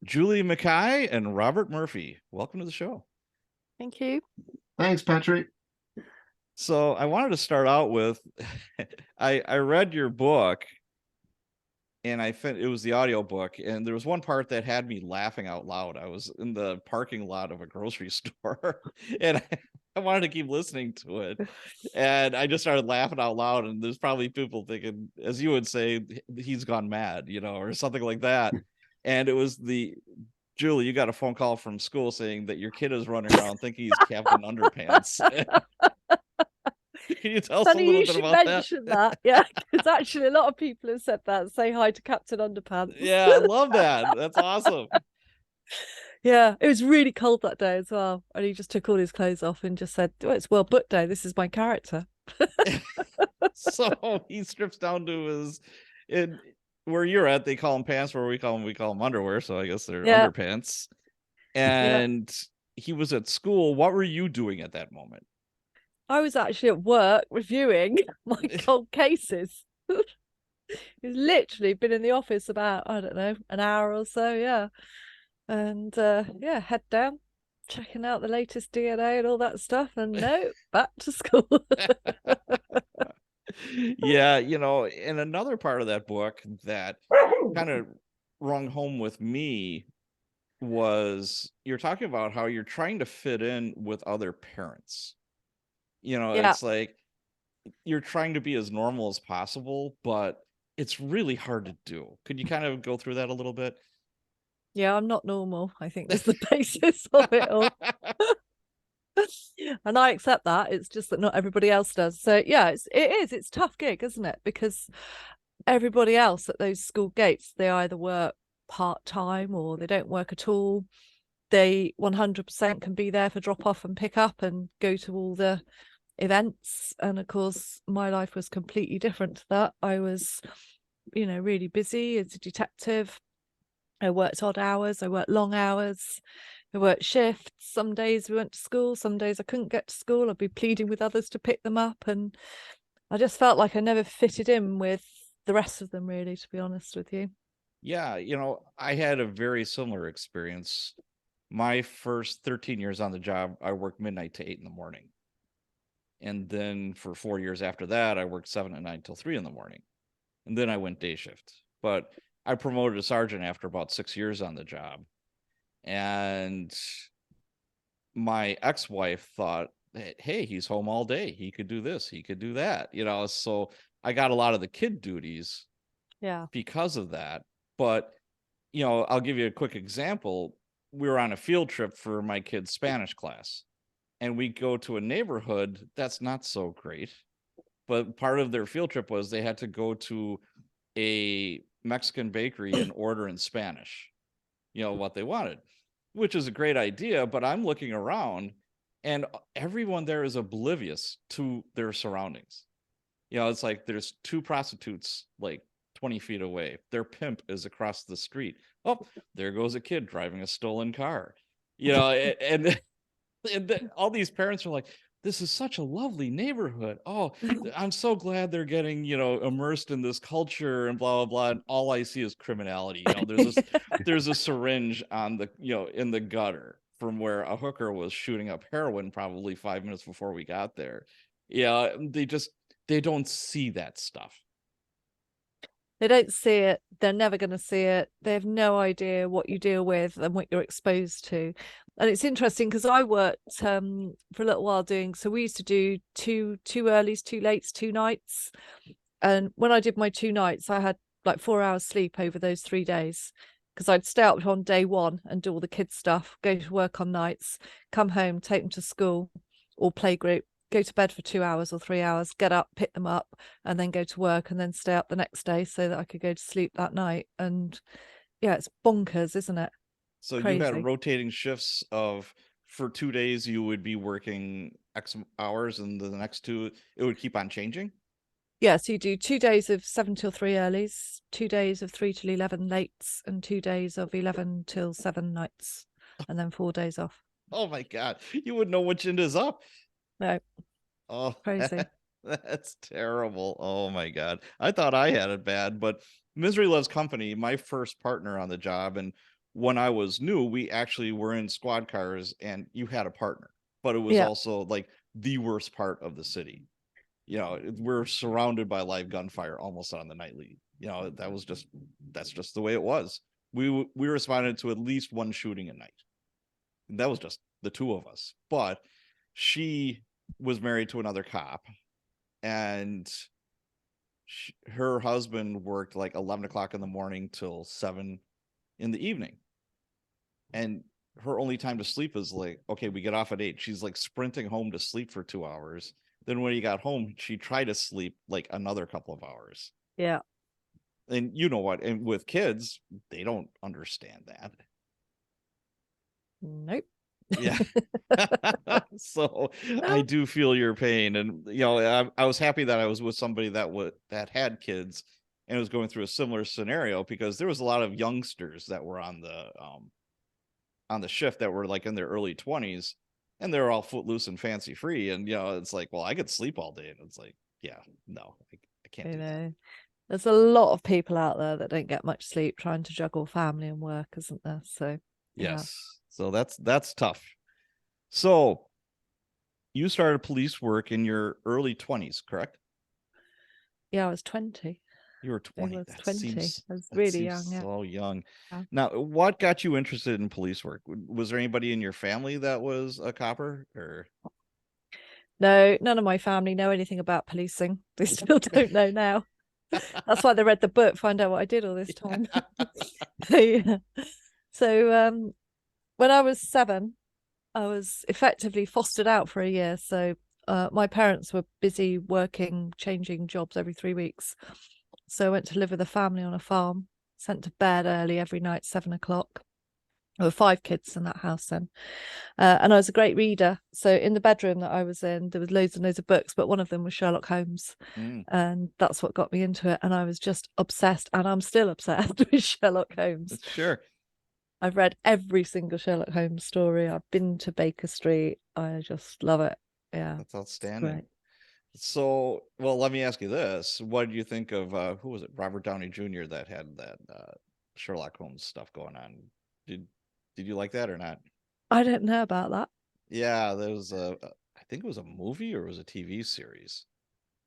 Julie Mackay and Robert Murphy. Welcome to the show. Thank you. Thanks, Patrick. So I wanted to start out with, I read your book, and it was the audio book, and there was one part that had me laughing out loud. I was in the parking lot of a grocery store, and I wanted to keep listening to it, and I just started laughing out loud. And there's probably people thinking, as you would say, he's gone mad, or something like that. And it was Julie, you got a phone call from school saying that your kid is running around thinking he's Captain Underpants. Can you tell us a little bit about that? Mention that. Yeah, because actually a lot of people have said that. Say hi to Captain Underpants. Yeah, I love that. That's awesome. Yeah, it was really cold that day as well. And he just took all his clothes off and just said, "Oh, it's World Book Day. This is my character." So he strips down to where you're at, they call them pants. Where we call them underwear. So I guess they're underpants. And he was at school. What were you doing at that moment? I was actually at work reviewing my cold cases. He's literally been in the office about, I don't know, an hour or so. Yeah. And head down, checking out the latest DNA and all that stuff. And no, back to school. Yeah, in another part of that book that kind of rung home with me was you're talking about how you're trying to fit in with other parents. It's like you're trying to be as normal as possible, but it's really hard to do. Could you kind of go through that a little bit? Yeah, I'm not normal. I think that's the basis of it all. And I accept that. It's just that not everybody else does. So yeah, it's tough gig, isn't it? Because everybody else at those school gates, they either work part-time or they don't work at all. They 100% can be there for drop off and pick up and go to all the events. And of course, my life was completely different to that. I was, really busy as a detective. I worked odd hours, I worked long hours, I worked shifts. Some days we went to school, some days I couldn't get to school. I'd be pleading with others to pick them up. And I just felt like I never fitted in with the rest of them, really, to be honest with you. Yeah, I had a very similar experience. My first 13 years on the job, I worked midnight to 8 in the morning. And then for 4 years after that, I worked 7 to 9 till 3 in the morning. And then I went day shift. But I promoted to sergeant after about 6 years on the job. And my ex-wife thought, hey, he's home all day. He could do this. He could do that. So I got a lot of the kid duties because of that. But, I'll give you a quick example. We were on a field trip for my kid's Spanish class. And we go to a neighborhood that's not so great. But part of their field trip was they had to go to a Mexican bakery and order in Spanish, what they wanted, which is a great idea. But I'm looking around and everyone there is oblivious to their surroundings. It's like there's 2 prostitutes like 20 feet away. Their pimp is across the street. Oh, there goes a kid driving a stolen car, and all these parents are like, this is such a lovely neighborhood. Oh, I'm so glad they're getting, immersed in this culture and blah, blah, blah. And all I see is criminality. There's a syringe on the, in the gutter from where a hooker was shooting up heroin probably 5 minutes before we got there. Yeah. They don't see that stuff. They don't see it. They're never going to see it. They have no idea what you deal with and what you're exposed to. And it's interesting because I worked for a little while so we used to do two earlies, 2 lates, 2 nights. And when I did my 2 nights, I had like 4 hours sleep over those 3 days because I'd stay up on day 1 and do all the kids' stuff, go to work on nights, come home, take them to school or playgroup, go to bed for 2 hours or 3 hours, get up, pick them up, and then go to work and then stay up the next day so that I could go to sleep that night. And yeah, it's bonkers, isn't it? So Crazy. You had rotating shifts for 2 days, you would be working X hours, and the next 2, it would keep on changing? Yeah, so you do 2 days of 7 till 3 earlies, 2 days of 3 till 11 lates, and 2 days of 11 till 7 nights, and then 4 days off. Oh my God. You wouldn't know which end is up. No. Oh, crazy. That's terrible. Oh my God. I thought I had it bad, but Misery Loves Company, my first partner on the job, and when I was new, we actually were in squad cars and you had a partner, but it was Yeah. also like the worst part of the city. We're surrounded by live gunfire almost on the nightly. That's just the way it was. We responded to at least one shooting a night. And that was just the two of us. But she was married to another cop, and her husband worked like 11 o'clock in the morning till 7 in the evening, and her only time to sleep is like, okay, we get off at 8. She's like sprinting home to sleep for 2 hours. Then when he got home, she tried to sleep like another couple of hours. Yeah. And you know what? And with kids, they don't understand that. Nope. Yeah. So I do feel your pain. And I was happy that I was with somebody that had kids and was going through a similar scenario, because there was a lot of youngsters that were on the shift that were like in their early 20s, and they're all footloose and fancy free. And it's like, well, I could sleep all day. And it's like, yeah, no, I can't do that. There's a lot of people out there that don't get much sleep trying to juggle family and work, isn't there? So Yes. So that's tough. So you started police work in your early 20s, correct? yeah, I was 20. You were 20. I was That 20. seems I was that really seems young. Yeah. so young. Yeah. Now, what got you interested in police work? Was there anybody in your family that was a copper, or? No, none of my family know anything about policing. They still don't know now. That's why they read the book, find out what I did all this time. Yeah. So when I was 7, I was effectively fostered out for a year. So my parents were busy working, changing jobs every 3 weeks. So I went to live with a family on a farm, sent to bed early every night, 7 o'clock. There were 5 kids in that house then. And I was a great reader. So in the bedroom that I was in, there was loads and loads of books, but one of them was Sherlock Holmes. And that's what got me into it. And I was just obsessed, and I'm still obsessed with Sherlock Holmes. Sure. I've read every single Sherlock Holmes story. I've been to Baker Street. I just love it. Yeah. That's outstanding. So, well, let me ask you this. What did you think of, who was it? Robert Downey Jr. that had that Sherlock Holmes stuff going on. Did you like that or not? I don't know about that. Yeah, there was I think it was a movie or it was a TV series.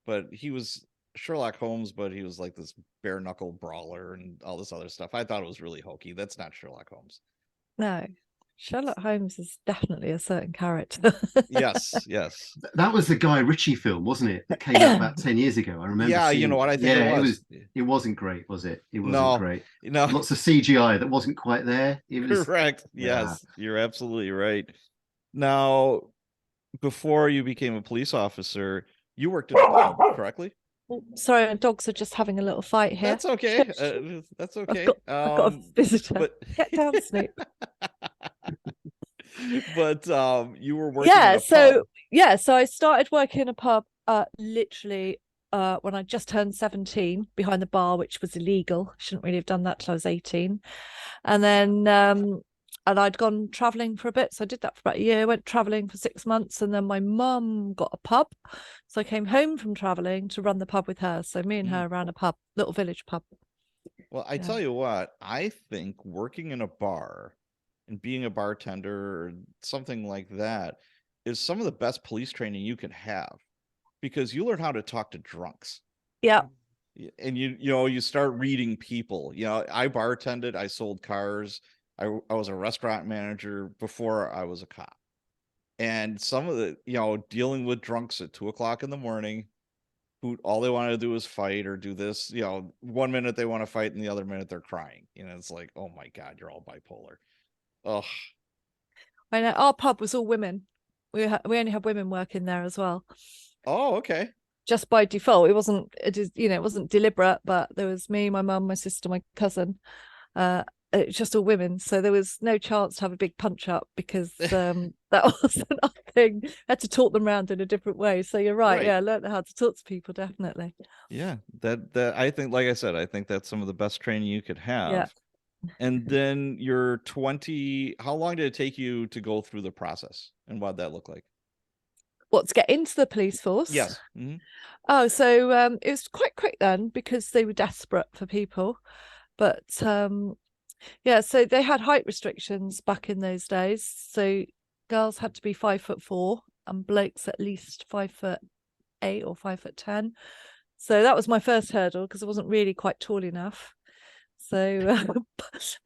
But he was Sherlock Holmes, but he was like this bare knuckle brawler and all this other stuff. I thought it was really hokey. That's not Sherlock Holmes. No. Sherlock Holmes is definitely a certain character. Yes, yes. That was the Guy Ritchie film, wasn't it? That came out about 10 years ago. I remember Yeah, you know what? I think it was. It wasn't great, was it? It wasn't No, great. no. Lots of CGI that wasn't quite there. It was correct. Yes, you're absolutely right. Now, before you became a police officer, you worked in a pub, correctly? Oh, sorry, dogs are just having a little fight here. That's okay. That's okay. I've got a visitor. But get down, Snoop. But you were working in a so pub. So I started working in a pub literally when I just turned 17, behind the bar, which was illegal. Shouldn't really have done that till I was 18. And then and I'd gone traveling for a bit, so I did that for about a year. Went traveling for 6 months, and then my mum got a pub, so I came home from traveling to run the pub with her. So me and her ran a pub, little village pub. Well, I tell you what, I think working in a bar and being a bartender or something like that is some of the best police training you can have, because you learn how to talk to drunks. Yeah. And you start reading people. I bartended, I sold cars, I was a restaurant manager before I was a cop. And some of the, dealing with drunks at 2 o'clock in the morning who all they want to do is fight or do this, 1 minute they want to fight and the other minute they're crying. It's like, oh my God, you're all bipolar. Oh, I know. Our pub was all women. We only had women working there as well. Oh, okay. Just by default. It wasn't deliberate, but there was me, my mum, my sister, my cousin. It's just all women, so there was no chance to have a big punch up, because that wasn't a thing. I had to talk them around in a different way. So you're right. Yeah, I learned how to talk to people, definitely. Yeah, that I think, like I said, I think that's some of the best training you could have. Yeah. And then you're 20. How long did it take you to go through the process, and what did that look like? What, to get into the police force? Yes. Oh, so it was quite quick then, because they were desperate for people. But Yeah, so they had height restrictions back in those days. So girls had to be 5'4" and blokes at least 5'8" or 5'10". So that was my first hurdle because I wasn't really quite tall enough. So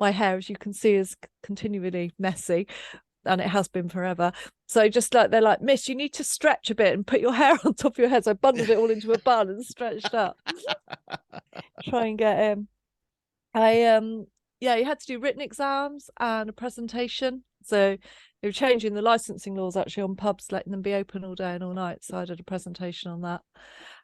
my hair, as you can see, is continually messy, and it has been forever. So just like they're like, Miss, you need to stretch a bit and put your hair on top of your head. So I bundled it all into a bun and stretched up. Try and get in. Yeah, you had to do written exams and a presentation. So they were changing the licensing laws actually on pubs, letting them be open all day and all night. So I did a presentation on that.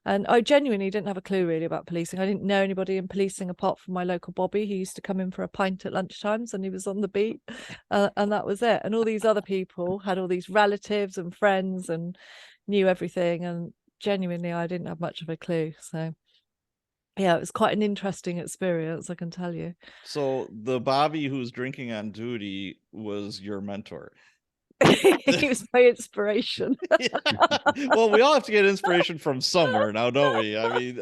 And I genuinely didn't have a clue really about policing. I didn't know anybody in policing apart from my local Bobby, who used to come in for a pint at lunchtimes, and he was on the beat. And that was it. And all these other people had all these relatives and friends and knew everything. And genuinely, I didn't have much of a clue. So yeah, it was quite an interesting experience, I can tell you. So the Bobby who's drinking on duty was your mentor. He was my inspiration. Well, we all have to get inspiration from somewhere now, don't we? I mean,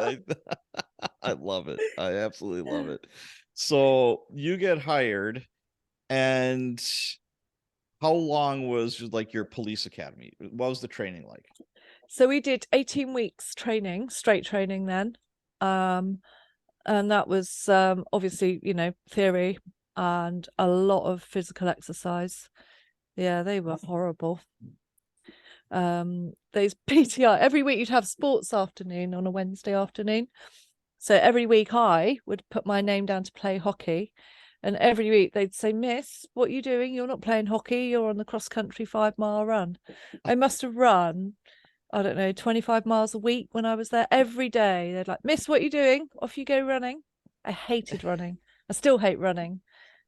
I love it. I absolutely love it. So you get hired, and how long was like your police academy? What was the training like? So we did 18 weeks training, straight training then. And that was obviously, theory and a lot of physical exercise. Yeah, they were horrible. Those PTI, every week you'd have sports afternoon on a Wednesday afternoon. So every week I would put my name down to play hockey. And every week they'd say, Miss, what are you doing? You're not playing hockey. You're on the cross-country 5-mile run. I must have run, I don't know, 25 miles a week when I was there every day. They'd like, Miss, what are you doing? Off you go running. I hated running. I still hate running.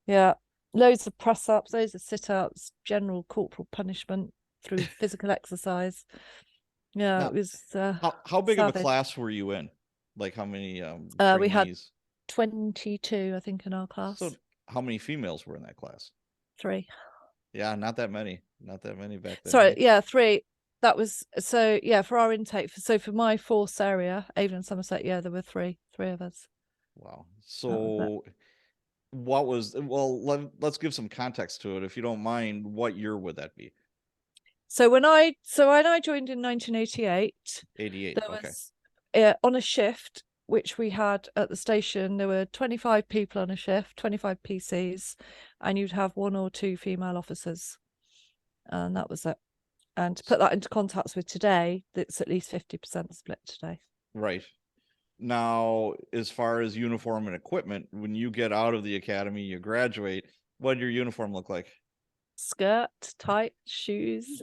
Yeah. Loads of press-ups, loads of sit-ups, general corporal punishment through physical exercise. Yeah, Now, it was how big of a savage. class were you in? Like how many We had trainees? 22, I think, in our class. So how many females were in that class? 3. Yeah, not that many. Not that many back then. Sorry, Hey? yeah, 3. That was so yeah, for our intake. So for my force area, Avon and Somerset, yeah, there were 3 of us. Wow. So what was, well, let's give some context to it if you don't mind. What year would that be? So when I joined in 1988, 88. there Okay. was on a shift which we had at the station, there were 25 people on a shift, 25 PCs, and you'd have 1 or 2 female officers, and that was it. And to put that into context with today, it's at least 50% split today. Right. Now, as far as uniform and equipment, when you get out of the academy, you graduate, what did your uniform look like? Skirt, tight, shoes.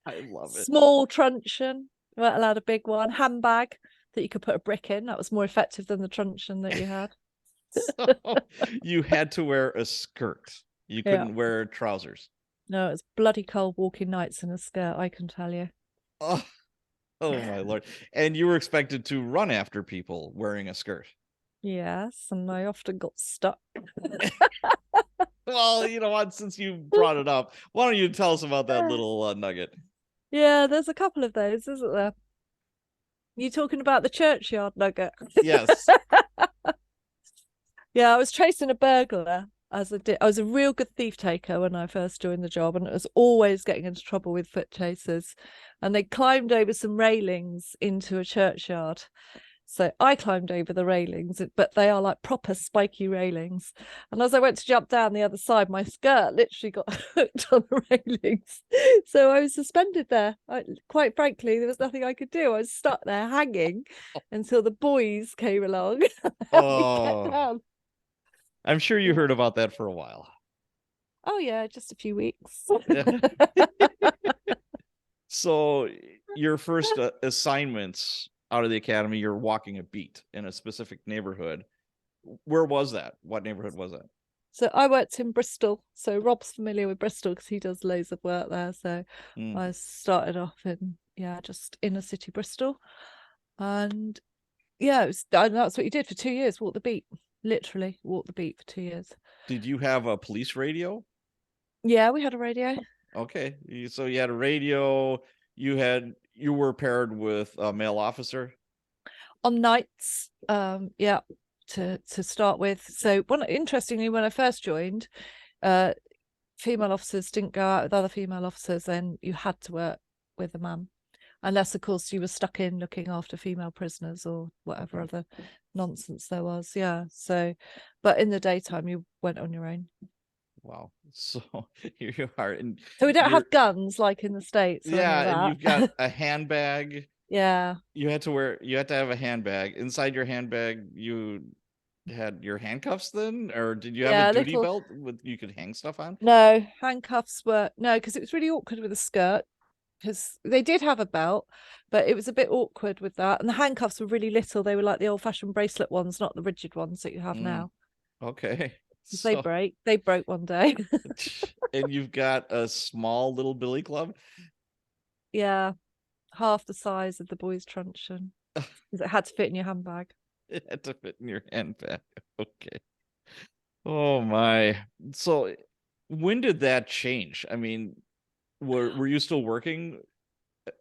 I love it. Small truncheon. You weren't allowed a big one. Handbag that you could put a brick in. That was more effective than the truncheon that you had. So you had to wear a skirt. You couldn't wear trousers. No, it was bloody cold walking nights in a skirt, I can tell you. Oh, oh my Lord. And you were expected to run after people wearing a skirt. Yes, and I often got stuck. Well, you know what? Since you brought it up, why don't you tell us about that little nugget? Yeah, there's a couple of those, isn't there? You talking about the churchyard nugget? Yes. Yeah, I was chasing a burglar as I did. I was a real good thief taker when I first joined the job, and it was always getting into trouble with foot chasers. And they climbed over some railings into a churchyard. So I climbed over the railings, but they are like proper spiky railings. And as I went to jump down the other side, my skirt literally got hooked on the railings. So I was suspended there. Quite frankly, there was nothing I could do. I was stuck there hanging until the boys came along and helped me get down. I'm sure you heard about that for a while. Oh, yeah, just a few weeks. Yeah. So your first assignments out of the academy, you're walking a beat in a specific neighborhood. Where was that? What neighborhood was that? So I worked in Bristol. So Rob's familiar with Bristol because he does loads of work there. So I started off in, just inner city Bristol. And that's what you did for 2 years, walk the beat. Literally walk the beat for 2 years. Did you have a police radio? Yeah, we had a radio. Okay. So you had a radio, you were paired with a male officer? On nights, to start with. So interestingly, when I first joined, female officers didn't go out with other female officers, then you had to work with a man, unless of course you were stuck in looking after female prisoners or whatever other nonsense there was. Yeah. So, but in the daytime you went on your own. Wow. So here you are, and So we don't you're have guns like in the States or any yeah, of and that. you've got a handbag. Yeah. You had to have a handbag. Inside your handbag, you had your handcuffs then, or did you have a Yeah, duty little belt with you could hang stuff on? no handcuffs were no, because it was really awkward with a skirt, because they did have a belt, but it was a bit awkward with that. And the handcuffs were really little. They were like the old-fashioned bracelet ones, not the rigid ones that you have now. Okay. Because So they broke one day. and you've got a small little billy club. Yeah, half the size of the boys' truncheon, because it had to fit in your handbag. It had to fit in your handbag. Okay. Oh my. So when did that change? I mean, were you still working?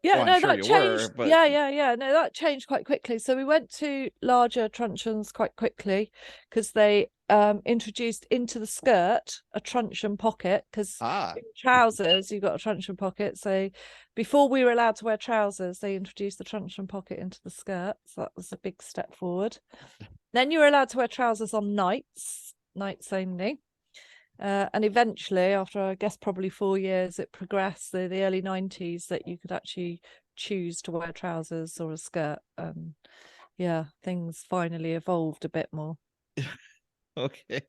Yeah, Well, I'm no, sure that you were, changed. but Yeah. No, that changed quite quickly. So we went to larger truncheons quite quickly, because they introduced into the skirt a truncheon pocket, because in trousers you got a truncheon pocket. So before we were allowed to wear trousers, they introduced the truncheon pocket into the skirt. So that was a big step forward. Then you were allowed to wear trousers on nights only. And eventually, after I guess probably 4 years, it progressed to the early 90s that you could actually choose to wear trousers or a skirt. Yeah, things finally evolved a bit more. okay.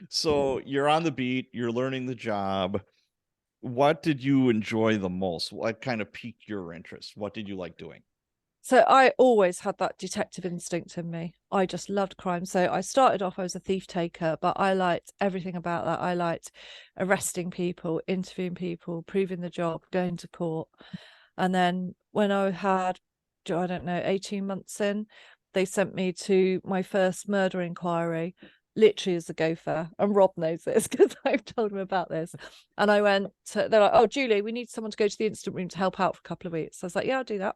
So you're on the beat, you're learning the job. What did you enjoy the most? What kind of piqued your interest? What did you like doing? So I always had that detective instinct in me. I just loved crime. So I started off, I was a thief taker, but I liked everything about that. I liked arresting people, interviewing people, proving the job, going to court. And then when I had, I don't know, 18 months in, they sent me to my first murder inquiry, literally as a gopher. And Rob knows this because I've told him about this. And I went to, they're like, oh, Julie, we need someone to go to the incident room to help out for a couple of weeks. So I was like, yeah, I'll do that.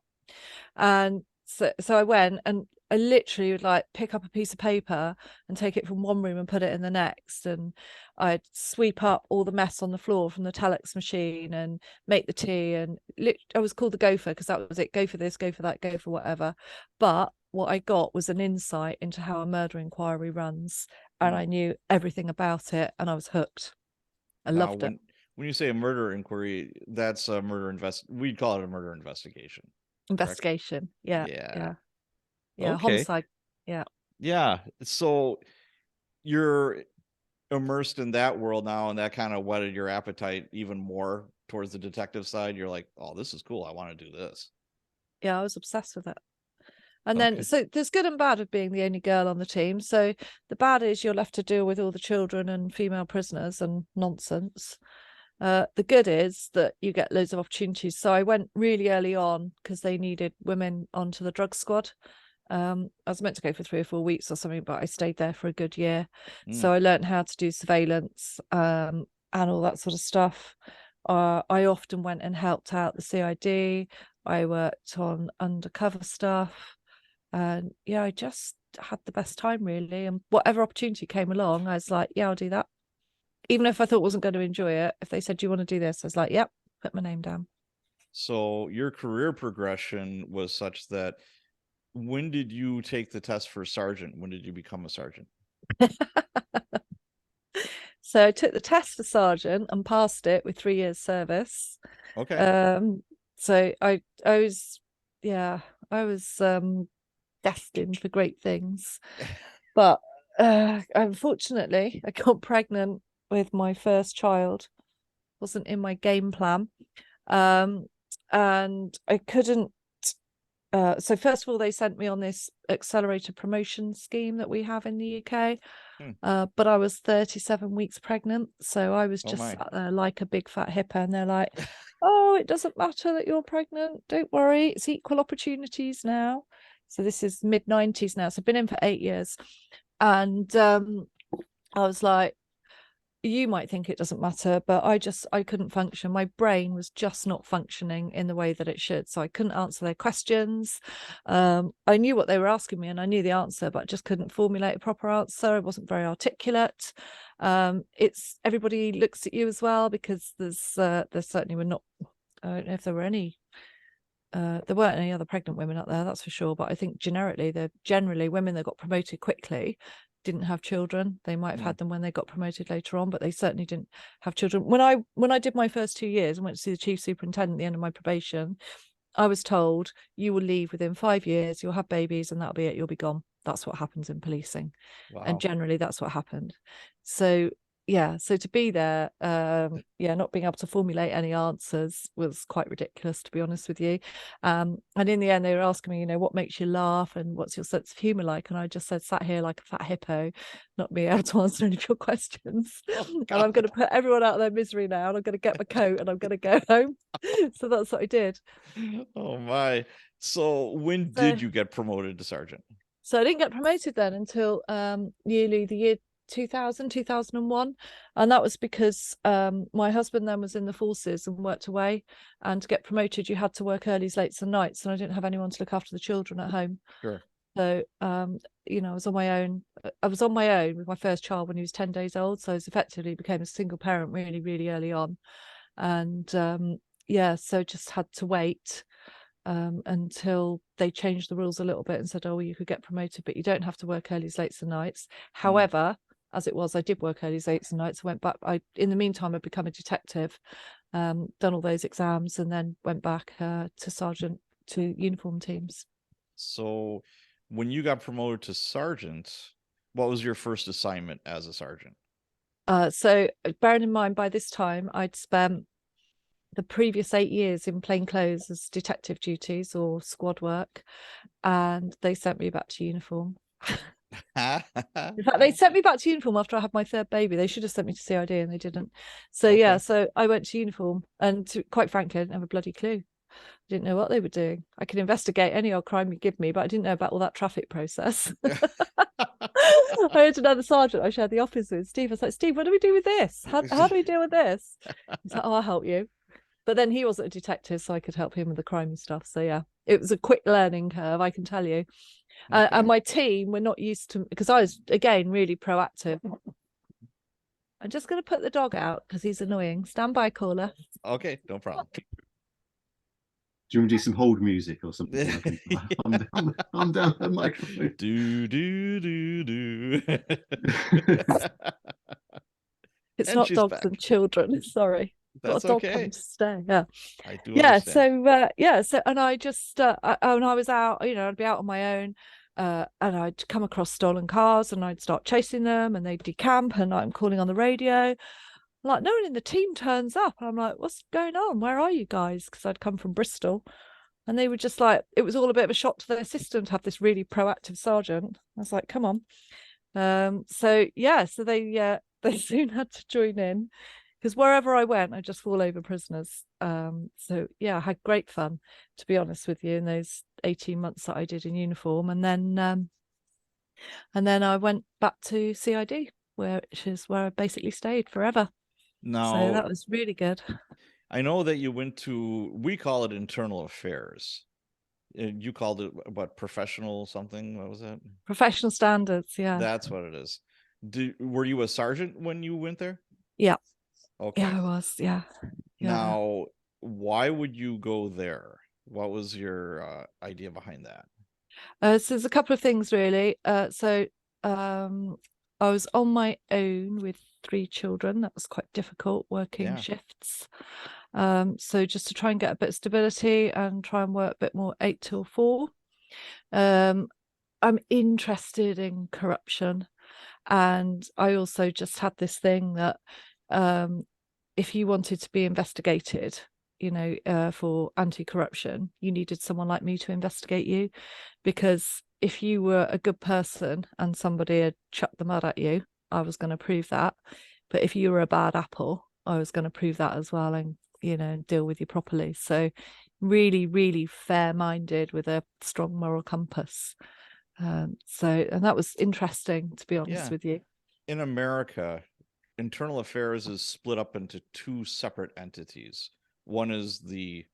And so I went, and I literally would like pick up a piece of paper and take it from one room and put it in the next, and I'd sweep up all the mess on the floor from the telex machine and make the tea. And I was called the gopher because that was it. Go for this, go for that, go for whatever. But what I got was an insight into how a murder inquiry runs, and I knew everything about it, and I was hooked. I loved it. When you say a murder inquiry, that's a we'd call it a murder investigation. Investigation. Yeah. Okay. Homicide. Yeah. So you're immersed in that world now, and that kind of whetted your appetite even more towards the detective side. You're like, oh, this is cool. I want to do this. Yeah, I was obsessed with it. And then, so there's good and bad of being the only girl on the team. So the bad is you're left to deal with all the children and female prisoners and nonsense. The good is that you get loads of opportunities. So I went really early on because they needed women onto the drug squad. I was meant to go for 3 or 4 weeks or something, but I stayed there for a good year. So I learned how to do surveillance and all that sort of stuff. I often went and helped out the CID. I worked on undercover stuff. And yeah, I just had the best time, really. And whatever opportunity came along, I was like, yeah, I'll do that. Even if I thought I wasn't going to enjoy it, if they said, do you want to do this? I was like, yep, put my name down. So your career progression was such that when did you take the test for sergeant? When did you become a sergeant? So I took the test for sergeant and passed it with 3 years service. Okay. So I was destined for great things. But unfortunately, I got pregnant with my first child. Wasn't in my game plan. And I couldn't. So first of all, they sent me on this accelerated promotion scheme that we have in the UK. But I was 37 weeks pregnant. So I was just sat there like a big fat hipper. And they're like, oh, it doesn't matter that you're pregnant. Don't worry. It's equal opportunities now. So this is mid-90s now. So I've been in for 8 years. And I was like, you might think it doesn't matter, but I couldn't function. My brain was just not functioning in the way that it should. So I couldn't answer their questions. I knew what they were asking me and I knew the answer, but I just couldn't formulate a proper answer. I wasn't very articulate. It's everybody looks at you as well, because there certainly were not, I don't know if there were any, there weren't any other pregnant women up there, that's for sure. But I think they're generally women that got promoted quickly didn't have children. They might have had them when they got promoted later on, but they certainly didn't have children. When I did my first 2 years and went to see the chief superintendent at the end of my probation, I was told, you will leave within 5 years, you'll have babies, and that'll be it, you'll be gone. That's what happens in policing. Wow. And generally that's what happened. So yeah, so to be there, not being able to formulate any answers was quite ridiculous, to be honest with you. And in the end, they were asking me, what makes you laugh and what's your sense of humor like? And I just said, sat here like a fat hippo, not being able to answer any of your questions. And I'm going to put everyone out of their misery now, and I'm going to get my coat and I'm going to go home. So that's what I did. Oh my. So when did you get promoted to sergeant? So I didn't get promoted then until the year 2001, and that was because my husband then was in the forces and worked away, and to get promoted you had to work earlys, lates and nights, and I didn't have anyone to look after the children at home. Sure. So I was on my own. I was on my own with my first child when he was 10 days old, so I effectively became a single parent really, really early on. And so just had to wait until they changed the rules a little bit and said, oh, you could get promoted, but you don't have to work earlys, lates and nights. However, as it was, I did work earlys, lates and nights. I went back. In the meantime, I'd become a detective, done all those exams, and then went back to sergeant, to uniform teams. So when you got promoted to sergeant, what was your first assignment as a sergeant? So bearing in mind, by this time, I'd spent the previous 8 years in plain clothes as detective duties or squad work, and they sent me back to uniform. In fact, they sent me back to uniform after I had my third baby. They should have sent me to CID and they didn't. So Okay. yeah, so I went to uniform, and quite frankly, I didn't have a bloody clue. I didn't know what they were doing. I could investigate any old crime you give me, but I didn't know about all that traffic process. I had another sergeant I shared the office with, Steve. I was like, Steve, what do we do with this? How do we deal with this? He's like, oh, I'll help you. But then he wasn't a detective, so I could help him with the crime and stuff. So yeah, it was a quick learning curve, I can tell you. Okay. And my team were not used to, because I was, again, really proactive. I'm just going to put the dog out because he's annoying. Stand by, caller. Okay, no problem. Do you want to do some hold music or something? I'm down the microphone. Do. It's And not she's dogs back. and children. Sorry. That's got a dog okay. coming to stay. Yeah. I do Yeah. understand. So and I just when I was out, I'd be out on my own, and I'd come across stolen cars and I'd start chasing them, and they'd decamp, and I'm calling on the radio. Like, no one in the team turns up. And I'm like, what's going on? Where are you guys? Because I'd come from Bristol. And they were just like, it was all a bit of a shock to their system to have this really proactive sergeant. I was like, come on. So they soon had to join in, because wherever I went, I just fall over prisoners. So yeah, I had great fun, to be honest with you, in those 18 months that I did in uniform. And then I went back to CID, which is where I basically stayed forever. Now, So that was really good. I know that you went to, we call it internal affairs. You called it what, professional something? What was that? Professional standards, yeah. That's what it is. Were you a sergeant when you went there? Yeah. Okay. Yeah, I was. Yeah. Now, why would you go there? What was your idea behind that? So there's a couple of things really. I was on my own with 3 children. That was quite difficult, working shifts. So just to try and get a bit of stability and try and work a bit more 8 till 4. I'm interested in corruption, and I also just had this thing that if you wanted to be investigated, for anti-corruption, you needed someone like me to investigate you, because if you were a good person and somebody had chucked the mud at you, I was going to prove that. But if you were a bad apple, I was going to prove that as well, and deal with you properly. So really, really fair-minded with a strong moral compass. And that was interesting, to be honest with you. In America, internal affairs is split up into two separate entities. One is the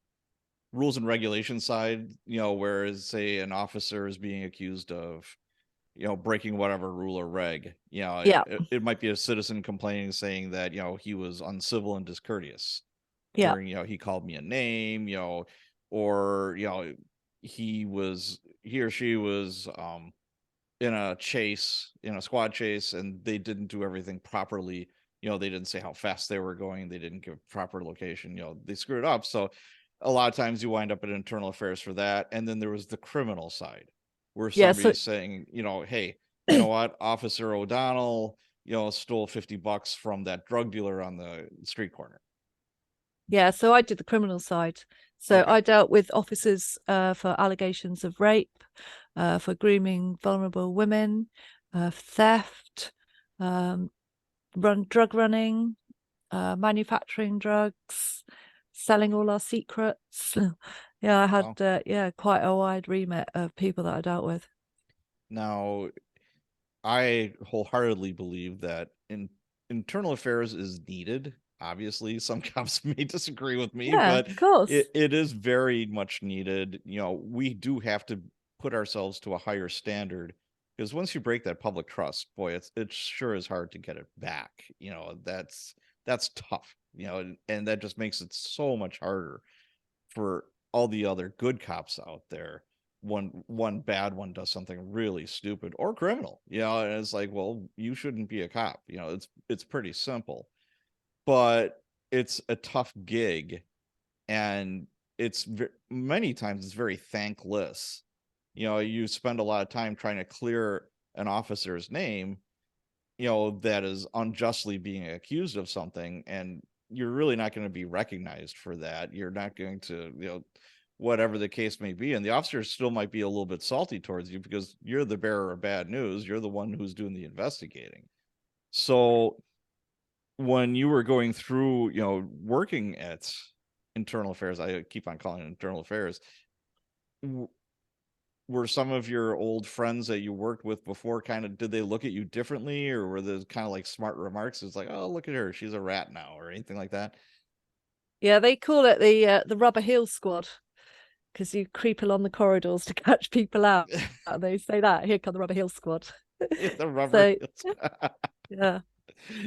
rules and regulations side, whereas say an officer is being accused of, breaking whatever rule or reg, Yeah. it might be a citizen complaining saying that, he was uncivil and discourteous Yeah. during, he called me a name, or, he or she was, in a squad chase, and they didn't do everything properly. They didn't say how fast they were going. They didn't give proper location. They screwed up. So a lot of times you wind up in internal affairs for that. And then there was the criminal side where Yeah. So somebody's saying, hey, you know what, Officer O'Donnell, stole $50 from that drug dealer on the street corner. yeah, so I did the criminal side. So Okay. I dealt with officers for allegations of rape, for grooming vulnerable women, theft, drug running, manufacturing drugs, selling all our secrets. Yeah, I had Wow. quite a wide remit of people that I dealt with. Now, I wholeheartedly believe that internal affairs is needed. Obviously, some cops may disagree with me, Yeah, but of course. it is very much needed. We do have to put ourselves to a higher standard, because once you break that public trust, boy, it sure is hard to get it back. That's tough. And that just makes it so much harder for all the other good cops out there. One bad one does something really stupid or criminal, and it's like, well, you shouldn't be a cop. It's pretty simple, but it's a tough gig, and many times it's very thankless. You spend a lot of time trying to clear an officer's name, that is unjustly being accused of something, and you're really not going to be recognized for that. You're not going to, whatever the case may be. And the officer still might be a little bit salty towards you because you're the bearer of bad news. You're the one who's doing the investigating. So when you were going through, working at internal affairs, I keep on calling it internal affairs, were some of your old friends that you worked with before did they look at you differently, or were those kind of like smart remarks? It's like, oh, look at her, she's a rat now, or anything like that? Yeah, they call it the rubber heel squad, because you creep along the corridors to catch people out. And they say that, here come the rubber heel squad. The rubber So heels. yeah.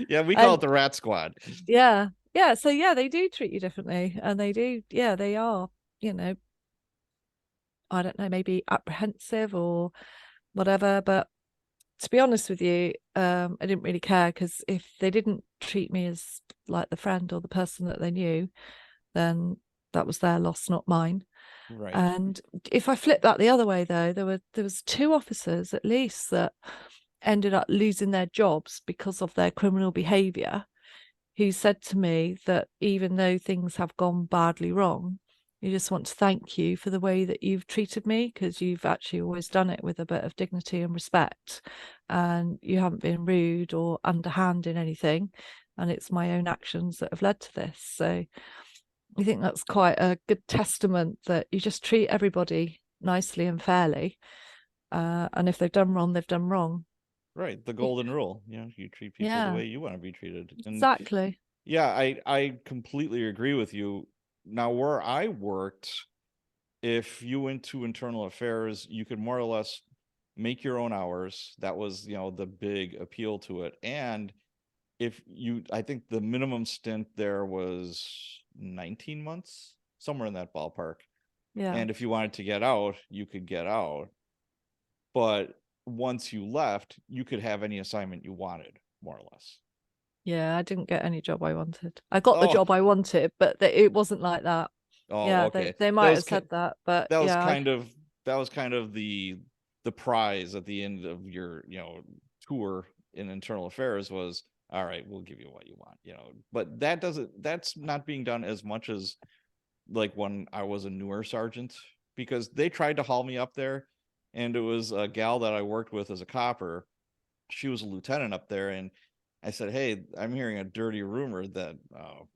Yeah, we call it And the rat squad. yeah, so yeah, they do treat you differently, and they are, I don't know, maybe apprehensive or whatever. But to be honest with you, I didn't really care, because if they didn't treat me as like the friend or the person that they knew, then that was their loss, not mine. Right. And if I flip that the other way, though, there was two officers at least that ended up losing their jobs because of their criminal behavior, who said to me that even though things have gone badly wrong, you just want to thank you for the way that you've treated me, because you've actually always done it with a bit of dignity and respect, and you haven't been rude or underhand in anything, and it's my own actions that have led to this. So I think that's quite a good testament that you just treat everybody nicely and fairly, and if they've done wrong, they've done wrong. Right, the golden rule. You treat people the Yeah, way you want to be treated. And exactly. yeah, I completely agree with you. Now, where I worked, if you went to internal affairs, you could more or less make your own hours. That was, the big appeal to it. And I think the minimum stint there was 19 months, somewhere in that ballpark. Yeah. And if you wanted to get out, you could get out. But once you left, you could have any assignment you wanted, more or less. Yeah, I didn't get any job I wanted. I got the Oh, job I wanted, but it wasn't like that. oh, Yeah, okay. they That might was have said that, but that was yeah, kind of the prize at the end of your, tour in internal affairs was, all right, we'll give you what you want, but that's not being done as much as like when I was a newer sergeant, because they tried to haul me up there, and it was a gal that I worked with as a copper. She was a lieutenant up there, and I said, hey, I'm hearing a dirty rumor that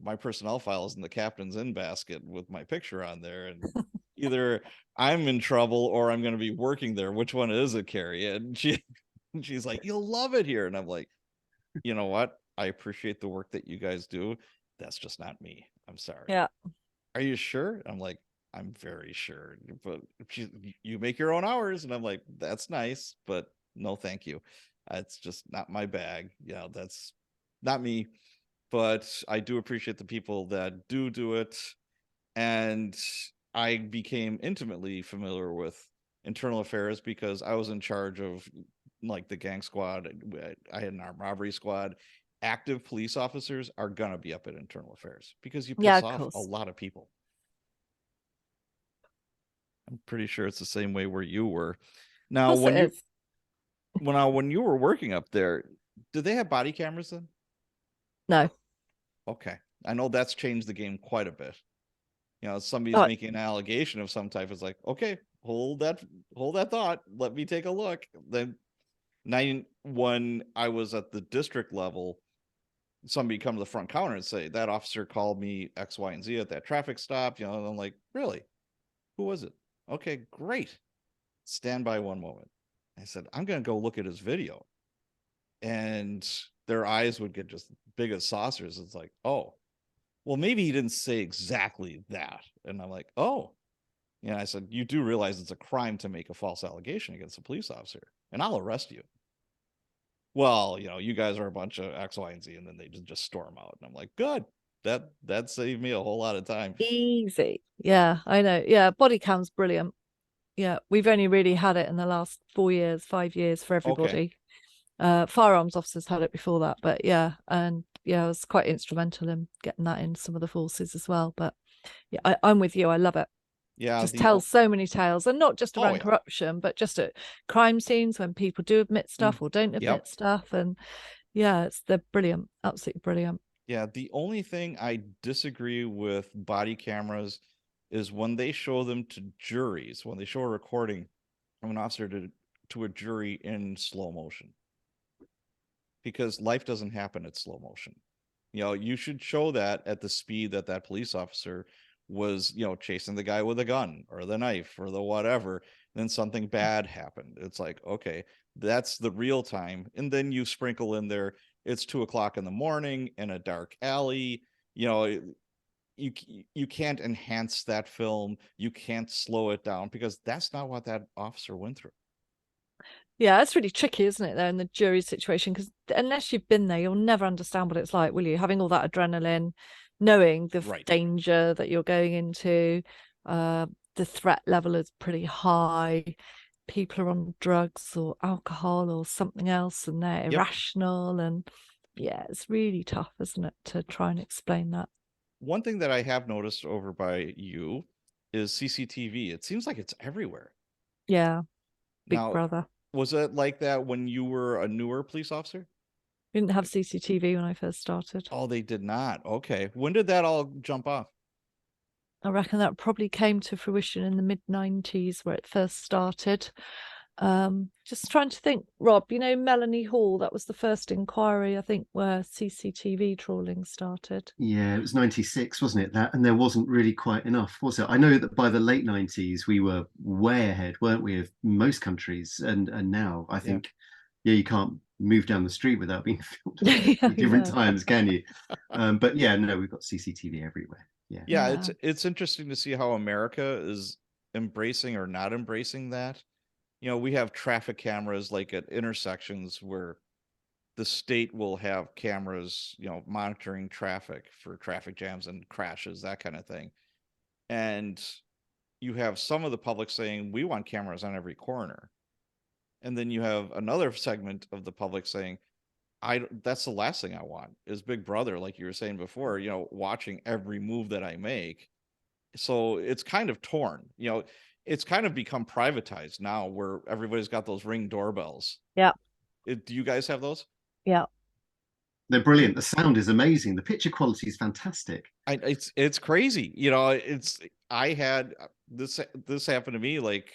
my personnel file is in the captain's in basket with my picture on there, and either I'm in trouble or I'm going to be working there. Which one is it, Carrie? And she's like, you'll love it here. And I'm like, you know what? I appreciate the work that you guys do. That's just not me. I'm sorry. Yeah. Are you sure? I'm like, I'm very sure. But you make your own hours. And I'm like, that's nice, but no, thank you. It's just not my bag. Yeah, that's not me. But I do appreciate the people that do it. And I became intimately familiar with internal affairs because I was in charge of like the gang squad. I had an armed robbery squad. Active police officers are gonna be up at internal affairs because you Yeah, piss of off a course. lot of people. I'm pretty sure it's the same way where you were. Of Now, course it is. when you were working up there, did they have body cameras then? No. Okay, I know that's changed the game quite a bit. You know, somebody's Oh, making an allegation of some type. It's like, okay, hold that thought. Let me take a look. Then when I was at the district level, somebody come to the front counter and say that officer called me X, Y, and Z at that traffic stop. You know, and I'm like, really? Who was it? Okay, great. Stand by one moment. I said, I'm gonna go look at his video. And their eyes would get just big as saucers. It's like, oh, well, maybe he didn't say exactly that. And I'm like, oh. Yeah, I said, you do realize it's a crime to make a false allegation against a police officer, and I'll arrest you. Well, you know, you guys are a bunch of X, Y, and Z, and then they just storm out. And I'm like, good. That saved me a whole lot of time. easy. Yeah, I know. Yeah, body cam's brilliant. Yeah, we've only really had it in the last 4 years, 5 years for Okay. everybody. Firearms officers had it before that, but yeah, and yeah, I was quite instrumental in getting that in some of the forces as well. But yeah, I'm with you. I love it. Yeah, Just tells so many tales, and not just around yeah. corruption, but just at crime scenes when people do admit stuff or don't admit Yep. stuff. And yeah, they're brilliant, absolutely brilliant. Yeah, the only thing I disagree with body cameras is when they show them to juries, when they show a recording from an officer to a jury in slow motion. Because life doesn't happen at slow motion. You know, you should show that at the speed that that police officer was, you know, chasing the guy with a gun or the knife or the whatever. Then something bad happened. It's like, okay, that's the real time. And then you sprinkle in there, it's 2 o'clock in the morning in a dark alley. You know, you can't enhance that film. You can't slow it down because that's not what that officer went through. Yeah, it's really tricky, isn't it, there in the jury situation? Because unless you've been there, you'll never understand what it's like, will you? Having all that adrenaline, knowing the danger that you're going into, the threat level is pretty high. People are on drugs or alcohol or something else, and they're irrational. And yeah, it's really tough, isn't it, to try and explain that. One thing that I have noticed over by you is CCTV. It seems like it's everywhere. Yeah, Big Now, Brother. was it like that when you were a newer police officer? We didn't have CCTV when I first started. Oh, they did not. Okay. When did that all jump off? I reckon that probably came to fruition in the mid-90s where it first started. Just trying to think, Rob, you know, Melanie Hall, that was the first inquiry, I think, where CCTV trawling started. Yeah, it was 96, wasn't it? That, and there wasn't really quite enough, was it? I know that by the late 90s, we were way ahead, weren't we, of most countries? And now I think, yeah, you can't move down the street without being filmed at different times, can you? But yeah, no, we've got CCTV everywhere. Yeah, it's interesting to see how America is embracing or not embracing that. You know, we have traffic cameras like at intersections where the state will have cameras, you know, monitoring traffic for traffic jams and crashes, that kind of thing. And you have some of the public saying, we want cameras on every corner. And then you have another segment of the public saying, that's the last thing I want is Big Brother, like you were saying before, you know, watching every move that I make. So it's kind of torn, you know, it's kind of become privatized now where everybody's got those Ring doorbells. Yeah. Do you guys have those? Yeah. They're brilliant. The sound is amazing. The picture quality is fantastic. It's crazy. You know, I had this happened to me like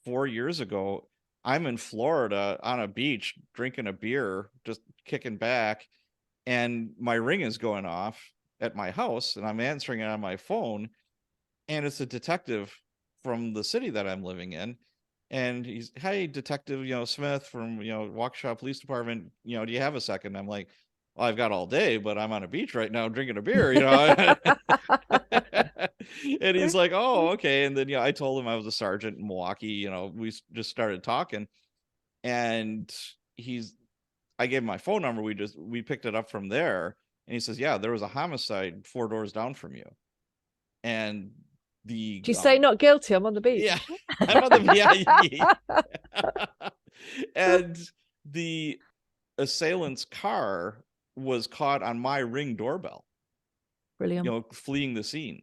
4 years ago. I'm in Florida on a beach drinking a beer, just kicking back, and my Ring is going off at my house, and I'm answering it on my phone, and it's a detective from the city that I'm living in. And he's, hey, Detective, you know, Smith from, you know, Waukesha Police Department, you know, do you have a second? I'm like, well, I've got all day, but I'm on a beach right now drinking a beer, you know. And he's like, oh, okay. And then, I told him I was a sergeant in Milwaukee, we just started talking, and I gave him my phone number. We picked it up from there. And he says, yeah, there was a homicide 4 doors down from you. And the, Do you say not guilty? I'm on the beach. yeah, I'm on the, and the assailant's car was caught on my Ring doorbell, Brilliant. fleeing the scene.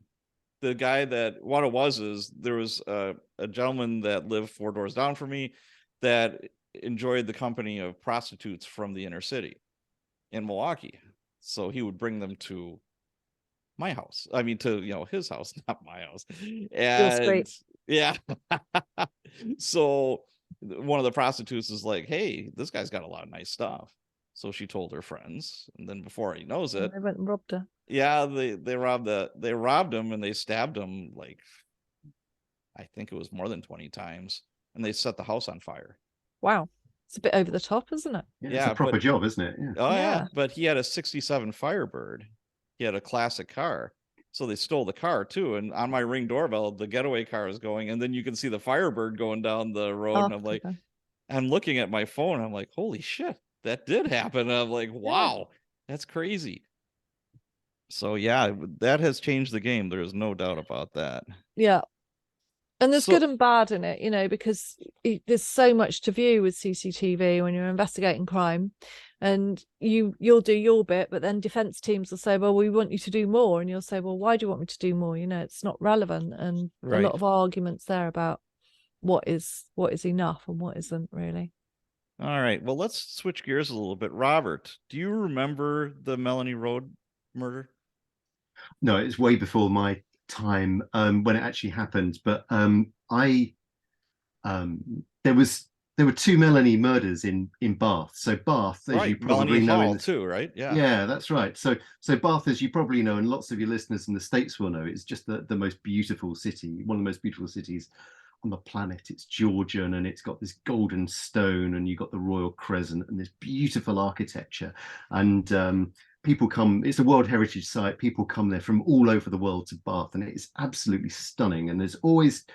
The guy what it was is there was a gentleman that lived 4 doors down from me that enjoyed the company of prostitutes from the inner city in Milwaukee. So he would bring them to my house. I mean, to, his house, not my house. Your And street. yeah. So one of the prostitutes is like, hey, this guy's got a lot of nice stuff. So she told her friends, and then before he knows it, They went and robbed her. yeah, they robbed him, and they stabbed him, like, I think it was more than 20 times, and they set the house on fire. Wow. It's a bit over the top, isn't it? Yeah, it's a proper job, isn't it? Yeah. Oh yeah. Yeah. But he had a 67 Firebird. He had a classic car. So they stole the car too. And on my Ring doorbell, the getaway car is going, and then you can see the Firebird going down the road. And I'm like, I'm looking at my phone. I'm like, holy shit, that did happen. And I'm like, wow, that's crazy. So yeah, that has changed the game. There's no doubt about that. Yeah. And there's good and bad in it, because there's so much to view with CCTV when you're investigating crime, and you'll do your bit, but then defense teams will say, well, we want you to do more. And you'll say, well, why do you want me to do more? It's not relevant. And a lot of arguments there about what is enough and what isn't really. All right. Well, let's switch gears a little bit. Robert, do you remember the Melanie Road murder? No, it's way before my time when it actually happened, but there were 2 Melanie murders in Bath. So Bath, as you probably Melanie know, Hall too, right? Yeah, that's right. So Bath, as you probably know, and lots of your listeners in the States will know, it's just the most beautiful city, one of the most beautiful cities on the planet. It's Georgian, and it's got this golden stone, and you've got the Royal Crescent and this beautiful architecture. And people come, it's a World Heritage Site. People come there from all over the world to Bath, and it's absolutely stunning. And there's always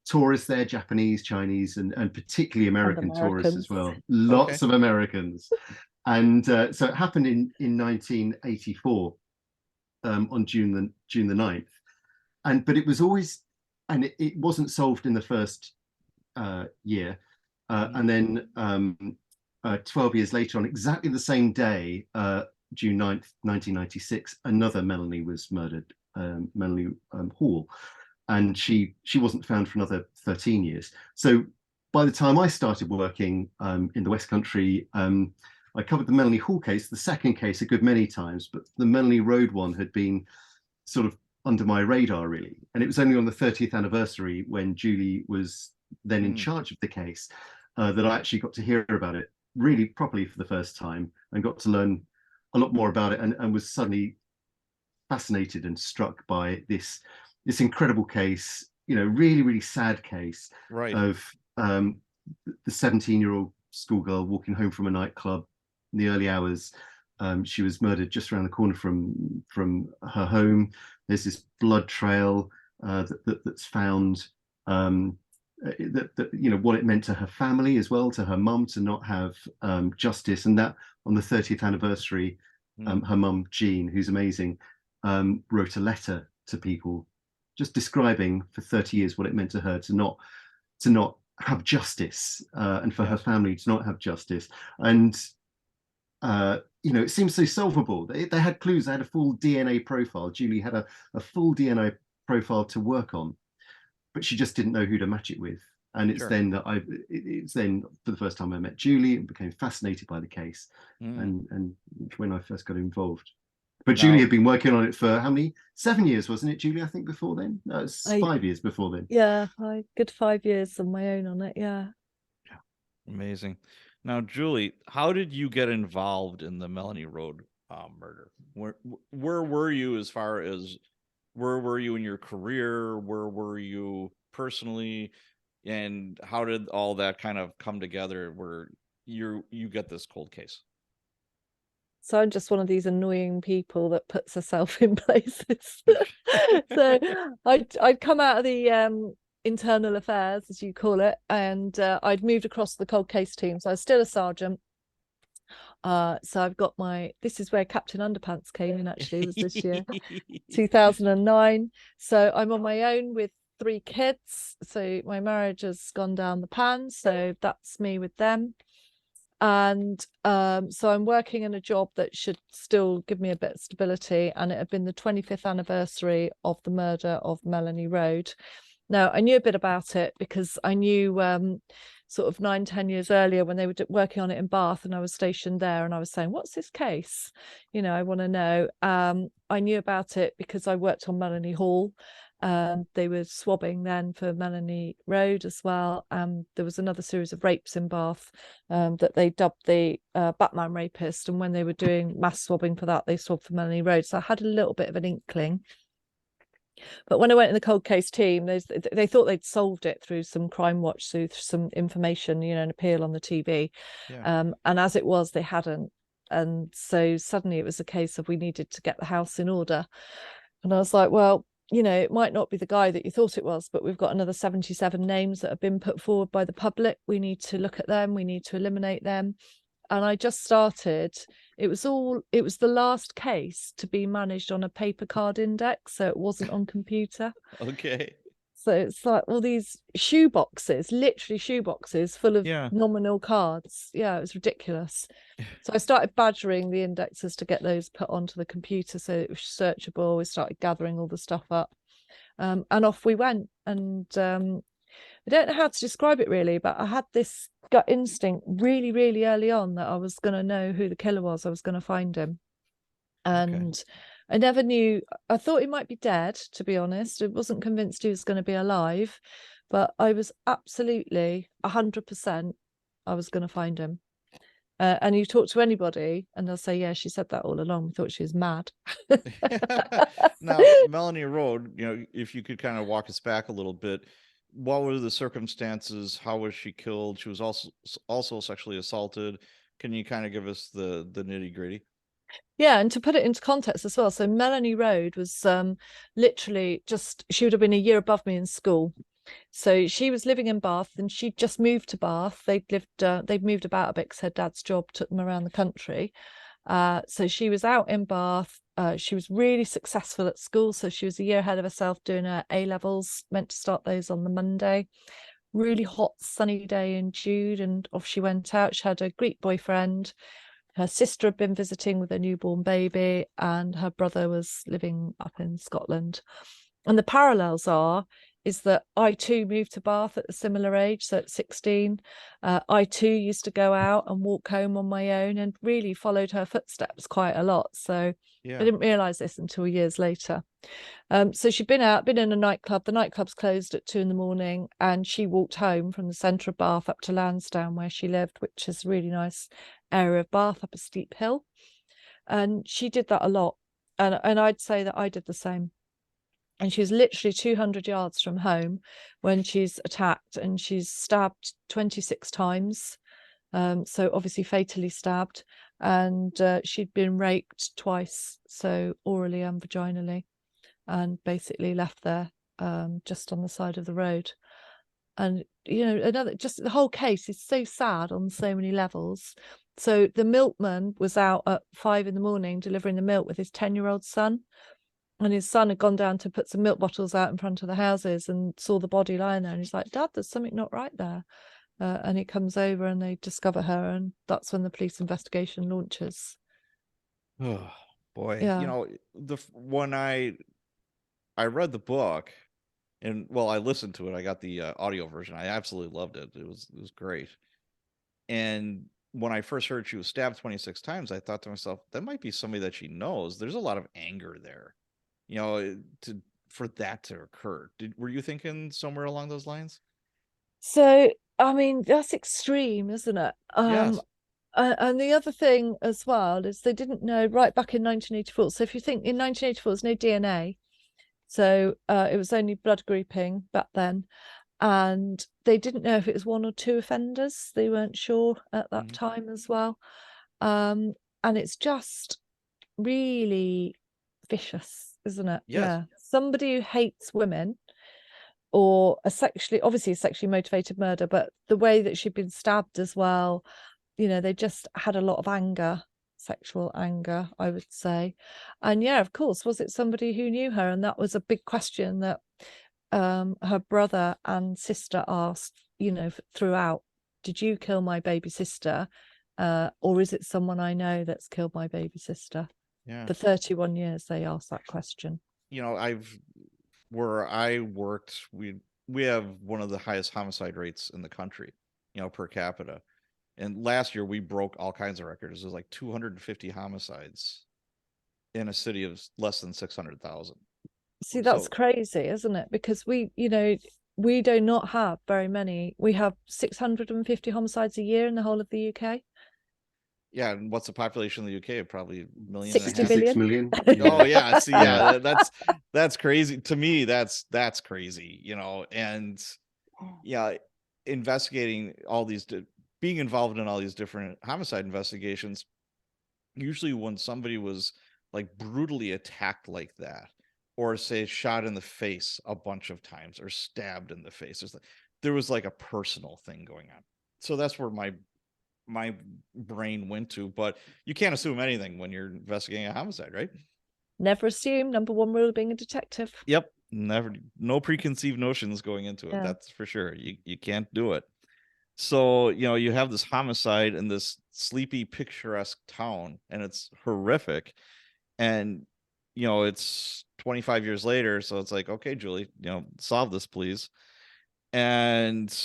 tourists there, Japanese, Chinese, and particularly American tourists as well. Lots of Americans. And so it happened in 1984 on June the 9th. But it was always, and it wasn't solved in the first year. And then 12 years later, on exactly the same day, June 9th, 1996, another Melanie was murdered, Melanie Hall. And she wasn't found for another 13 years. So by the time I started working in the West Country, I covered the Melanie Hall case, the second case, a good many times, but the Melanie Road one had been sort of under my radar, really. And it was only on the 30th anniversary, when Julie was then in charge of the case, that I actually got to hear about it really properly for the first time, and got to learn a lot more about it, and was suddenly fascinated and struck by this incredible case, really, really sad case of the 17-year-old schoolgirl walking home from a nightclub in the early hours. She was murdered just around the corner from her home. There's this blood trail that's found. That what it meant to her family as well, to her mum, to not have justice, and that on the 30th anniversary, her mum Jean, who's amazing, wrote a letter to people, just describing for 30 years what it meant to her to not have justice, and for her family to not have justice. And it seems so solvable. They had clues. They had a full DNA profile. Julie had a full DNA profile to work on, but she just didn't know who to match it with. And it's then that it's then for the first time I met Julie and became fascinated by the case, and when I first got involved. But Julie had been working on it for how many? 7 years, wasn't it, Julie? I think before then. No, it's 5 years before then. Yeah, good 5 years on my own on it. Yeah. Amazing. Now, Julie, how did you get involved in the Melanie Road murder? Where were you as far as where were you in your career? Where were you personally? And how did all that kind of come together where you get this cold case? So I'm just one of these annoying people that puts herself in places. So I'd come out of the internal affairs, as you call it, and I'd moved across to the cold case team. So I was still a sergeant. So I've got this is where Captain Underpants came in, actually, was this year, 2009. So I'm on my own with 3 kids. So my marriage has gone down the pan. So that's me with them. And so I'm working in a job that should still give me a bit of stability. And it had been the 25th anniversary of the murder of Melanie Road. Now, I knew a bit about it because I knew sort of 9-10 years earlier when they were working on it in Bath, and I was stationed there, and I was saying, what's this case? You know, I want to know. I knew about it because I worked on Melanie Hall. They were swabbing then for Melanie Road as well. There was another series of rapes in Bath that they dubbed the Batman rapist. And when they were doing mass swabbing for that, they swabbed for Melanie Road. So I had a little bit of an inkling. But when I went in the cold case team, they thought they'd solved it through some crime watch, through some information, you know, an appeal on the TV. Yeah. And as it was, they hadn't. And so suddenly it was a case of we needed to get the house in order. And I was like, well, you know, it might not be the guy that you thought it was, but we've got another 77 names that have been put forward by the public. We need to look at them. We need to eliminate them. And I just started. It was the last case to be managed on a paper card index, so it wasn't on computer. Okay. So it's like all these shoe boxes, literally shoe boxes full of nominal cards. Yeah, it was ridiculous. So I started badgering the indexes to get those put onto the computer so it was searchable. We started gathering all the stuff up, and off we went. And I don't know how to describe it really, but I had this gut instinct really, really early on that I was going to know who the killer was. I was going to find him. And I never knew. I thought he might be dead, to be honest. I wasn't convinced he was going to be alive, but I was absolutely 100% I was going to find him. And you talk to anybody and they'll say, yeah, she said that all along. We thought she was mad. Now, Melanie Road, you know, if you could kind of walk us back a little bit, what were the circumstances? How was she killed? She was also sexually assaulted. Can you kind of give us the nitty gritty? Yeah, and to put it into context as well, so Melanie Road was literally she would have been a year above me in school. So she was living in Bath and she'd just moved to Bath. They'd moved about a bit because her dad's job took them around the country. So she was out in Bath. She was really successful at school. So she was a year ahead of herself doing her A-levels, meant to start those on the Monday. Really hot, sunny day in June, and off she went out. She had a Greek boyfriend. Her sister had been visiting with a newborn baby, and her brother was living up in Scotland. And the parallels is that I too moved to Bath at a similar age, so at 16. I too used to go out and walk home on my own and really followed her footsteps quite a lot. So I didn't realise this until years later. So she'd been in a nightclub. The nightclub's closed at 2 a.m, and she walked home from the centre of Bath up to Lansdowne, where she lived, which is a really nice area of Bath, up a steep hill. And she did that a lot. And I'd say that I did the same. And she's literally 200 yards from home when she's attacked, and she's stabbed 26 times. So obviously fatally stabbed. And she'd been raped twice, so orally and vaginally, and basically left there just on the side of the road. And, you know, just the whole case is so sad on so many levels. So the milkman was out at 5 a.m. delivering the milk with his 10-year-old son. And his son had gone down to put some milk bottles out in front of the houses and saw the body lying there. And he's like, Dad, there's something not right there. And he comes over and they discover her. And that's when the police investigation launches. Oh, boy. Yeah. You know, when I read the book, and well, I listened to it. I got the audio version. I absolutely loved it. It was great. And when I first heard she was stabbed 26 times, I thought to myself, that might be somebody that she knows. There's a lot of anger there, you know, for that to occur. Were you thinking somewhere along those lines? So, I mean, that's extreme, isn't it? Yes. And the other thing as well is they didn't know right back in 1984. So if you think in 1984, there's no DNA. So it was only blood grouping back then. And they didn't know if it was 1 or 2 offenders. They weren't sure at that time as well. and it's just really vicious, isn't it? Yes. Yeah, somebody who hates women, or obviously a sexually motivated murder, but the way that she'd been stabbed as well, you know, they just had a lot of anger, sexual anger, I would say. And yeah, of course, was it somebody who knew her? And that was a big question that her brother and sister asked, you know, throughout. Did you kill my baby sister? Or is it someone I know that's killed my baby sister? Yeah. For 31 years, they asked that question. You know, where I worked, we have one of the highest homicide rates in the country, you know, per capita. And last year we broke all kinds of records. It was like 250 homicides in a city of less than 600,000. See, that's So crazy, isn't it? Because we, you know, we do not have very many. We have 650 homicides a year in the whole of the UK. yeah, and what's the population of the UK? Probably a million 60 and a half. 66 million. million. Oh yeah, see, Yeah. yeah, that's crazy to me. That's crazy, you know. And yeah, investigating all these, being involved in all these different homicide investigations. Usually, when somebody was like brutally attacked like that, or say shot in the face a bunch of times, or stabbed in the face, there was like a personal thing going on. So that's where my brain went to. But you can't assume anything when you're investigating a homicide, right? Never assume. Number one rule of being a detective. Yep. Never, no preconceived notions going into it. Yeah. That's for sure. You can't do it. So, you know, you have this homicide in this sleepy, picturesque town, and it's horrific. And, you know, it's 25 years later. So it's like, okay, Julie, you know, solve this, please. And,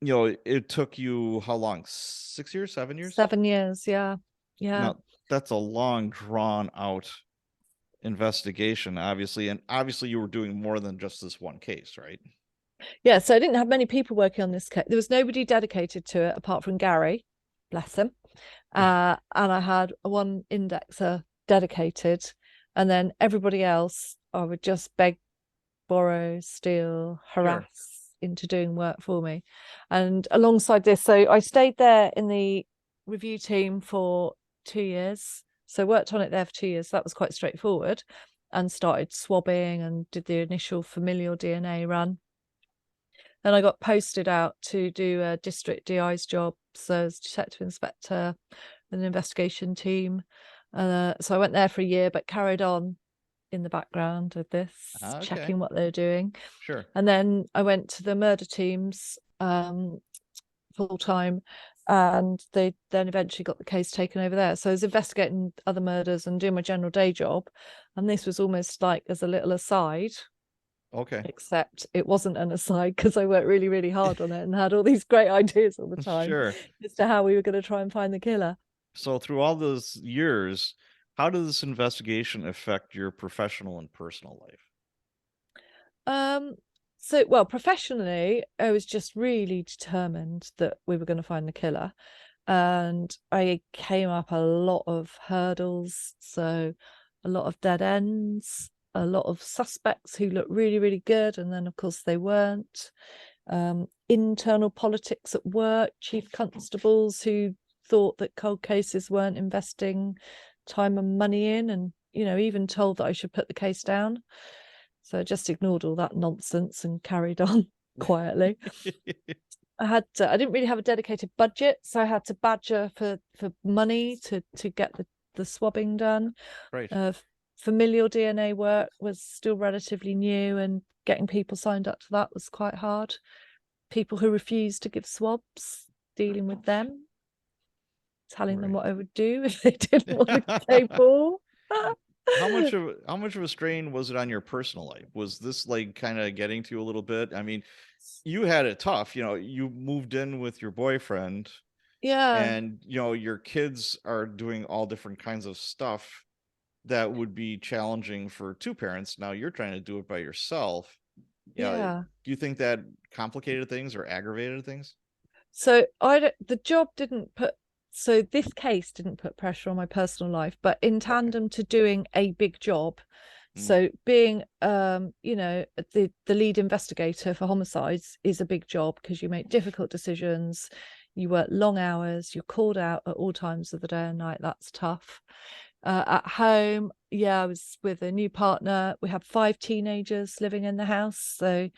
you know, it took you how long? 6 years, 7 years? 7 years. Yeah. Yeah. Now, that's a long, drawn out investigation, obviously. And obviously, you were doing more than just this one case, right? Yeah. So I didn't have many people working on this case. There was nobody dedicated to it apart from Gary, bless him. And I had one indexer dedicated, and then everybody else I would just beg, borrow, steal, harass into doing work for me. And alongside this, so I stayed there in the review team for 2 years. So worked on it there for 2 years. That was quite straightforward, and started swabbing and did the initial familial DNA run. Then I got posted out to do a district DI's job, so as detective inspector in an investigation team. So I went there for a year, but carried on in the background of this, checking what they're doing. Sure. And then I went to the murder teams full time, and they then eventually got the case taken over there. So I was investigating other murders and doing my general day job, and this was almost like as a little aside. Okay. Except it wasn't an aside, because I worked really, really hard on it and had all these great ideas all the time Sure. as to how we were going to try and find the killer. So through all those years, how did this investigation affect your professional and personal life? So, well, professionally, I was just really determined that we were going to find the killer. And I came up a lot of hurdles. So a lot of dead ends, a lot of suspects who looked really, really good. And then, of course, they weren't. Internal politics at work, chief constables who thought that cold cases weren't investing time and money in, and, you know, even told that I should put the case down. So I just ignored all that nonsense and carried on quietly. I didn't really have a dedicated budget, so I had to badger for money to get the swabbing done. Right. Familial DNA work was still relatively new, and getting people signed up to that was quite hard. People who refused to give swabs, dealing with them, telling them what I would do if they didn't want to play ball. How much of a strain was it on your personal life? Was this like kind of getting to you a little bit? I mean, you had it tough. You know, you moved in with your boyfriend. Yeah. And, you know, your kids are doing all different kinds of stuff that would be challenging for two parents. Now you're trying to do it by yourself. Yeah. Do you think that complicated things or aggravated things? So this case didn't put pressure on my personal life, but in tandem to doing a big job. So being, you know, the lead investigator for homicides is a big job, because you make difficult decisions. You work long hours, you're called out at all times of the day and night. That's tough. At home, yeah, I was with a new partner. We have 5 teenagers living in the house, so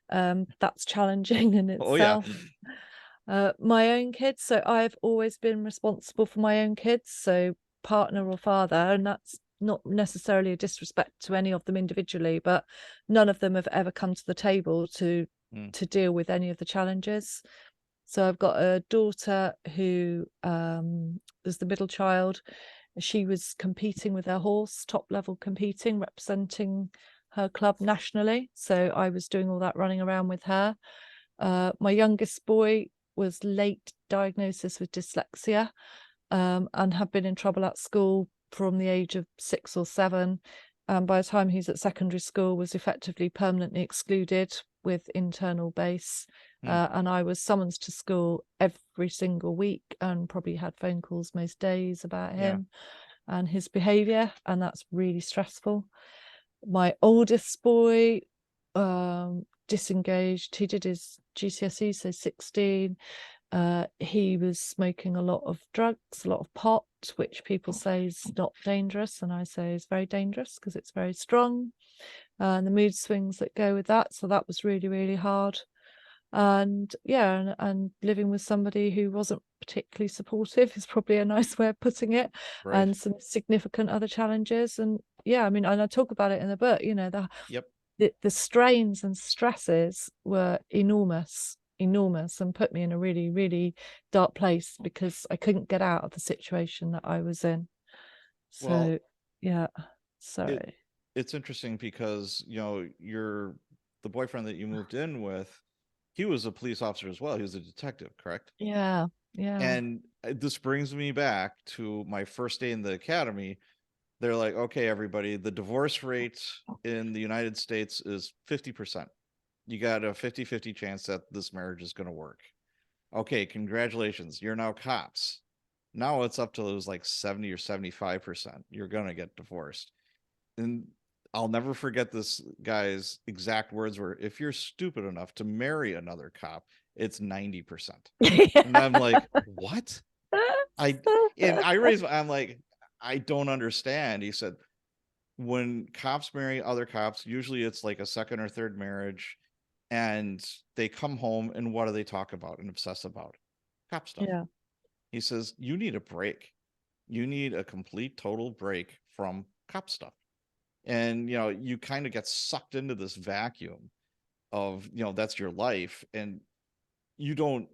that's challenging in Oh yeah. itself. My own kids, so I've always been responsible for my own kids, so partner or father, and that's not necessarily a disrespect to any of them individually, but none of them have ever come to the table to deal with any of the challenges. So I've got a daughter who is the middle child. She was competing with her horse, top level competing, representing her club nationally. So I was doing all that running around with her. My youngest boy was late diagnosis with dyslexia, and had been in trouble at school from the age of 6 or 7. And by the time he's at secondary school, was effectively permanently excluded with internal base. And I was summoned to school every single week and probably had phone calls most days about him and his behavior. And that's really stressful. My oldest boy, disengaged. He did his GCSE, so 16. He was smoking a lot of drugs, a lot of pot, which people say is not dangerous, and I say is very dangerous because it's very strong, and the mood swings that go with that. So that was really, really hard. And yeah, and living with somebody who wasn't particularly supportive is probably a nice way of putting it. Right. And some significant other challenges. And yeah, I mean, and I talk about it in the book, you know, the strains and stresses were enormous, and put me in a really, really dark place because I couldn't get out of the situation that I was in. So Well, yeah, sorry. It's interesting because, you know, the boyfriend that you moved in with, he was a police officer as well. He was a detective, correct? Yeah. And this brings me back to my first day in the academy. They're like, okay, everybody, the divorce rate in the United States is 50%. You got a 50-50 chance that this marriage is going to work. Okay, congratulations. You're now cops. Now it's up to those like 70 or 75%. You're going to get divorced. And I'll never forget this guy's exact words were, if you're stupid enough to marry another cop, it's 90%. And I'm like, what? I'm like, I don't understand. He said, when cops marry other cops, usually it's like a second or third marriage, and they come home and what do they talk about and obsess about? Cop stuff. Yeah. He says, you need a break. You need a complete total break from cop stuff. And, you know, you kind of get sucked into this vacuum of, you know, that's your life. And you don't,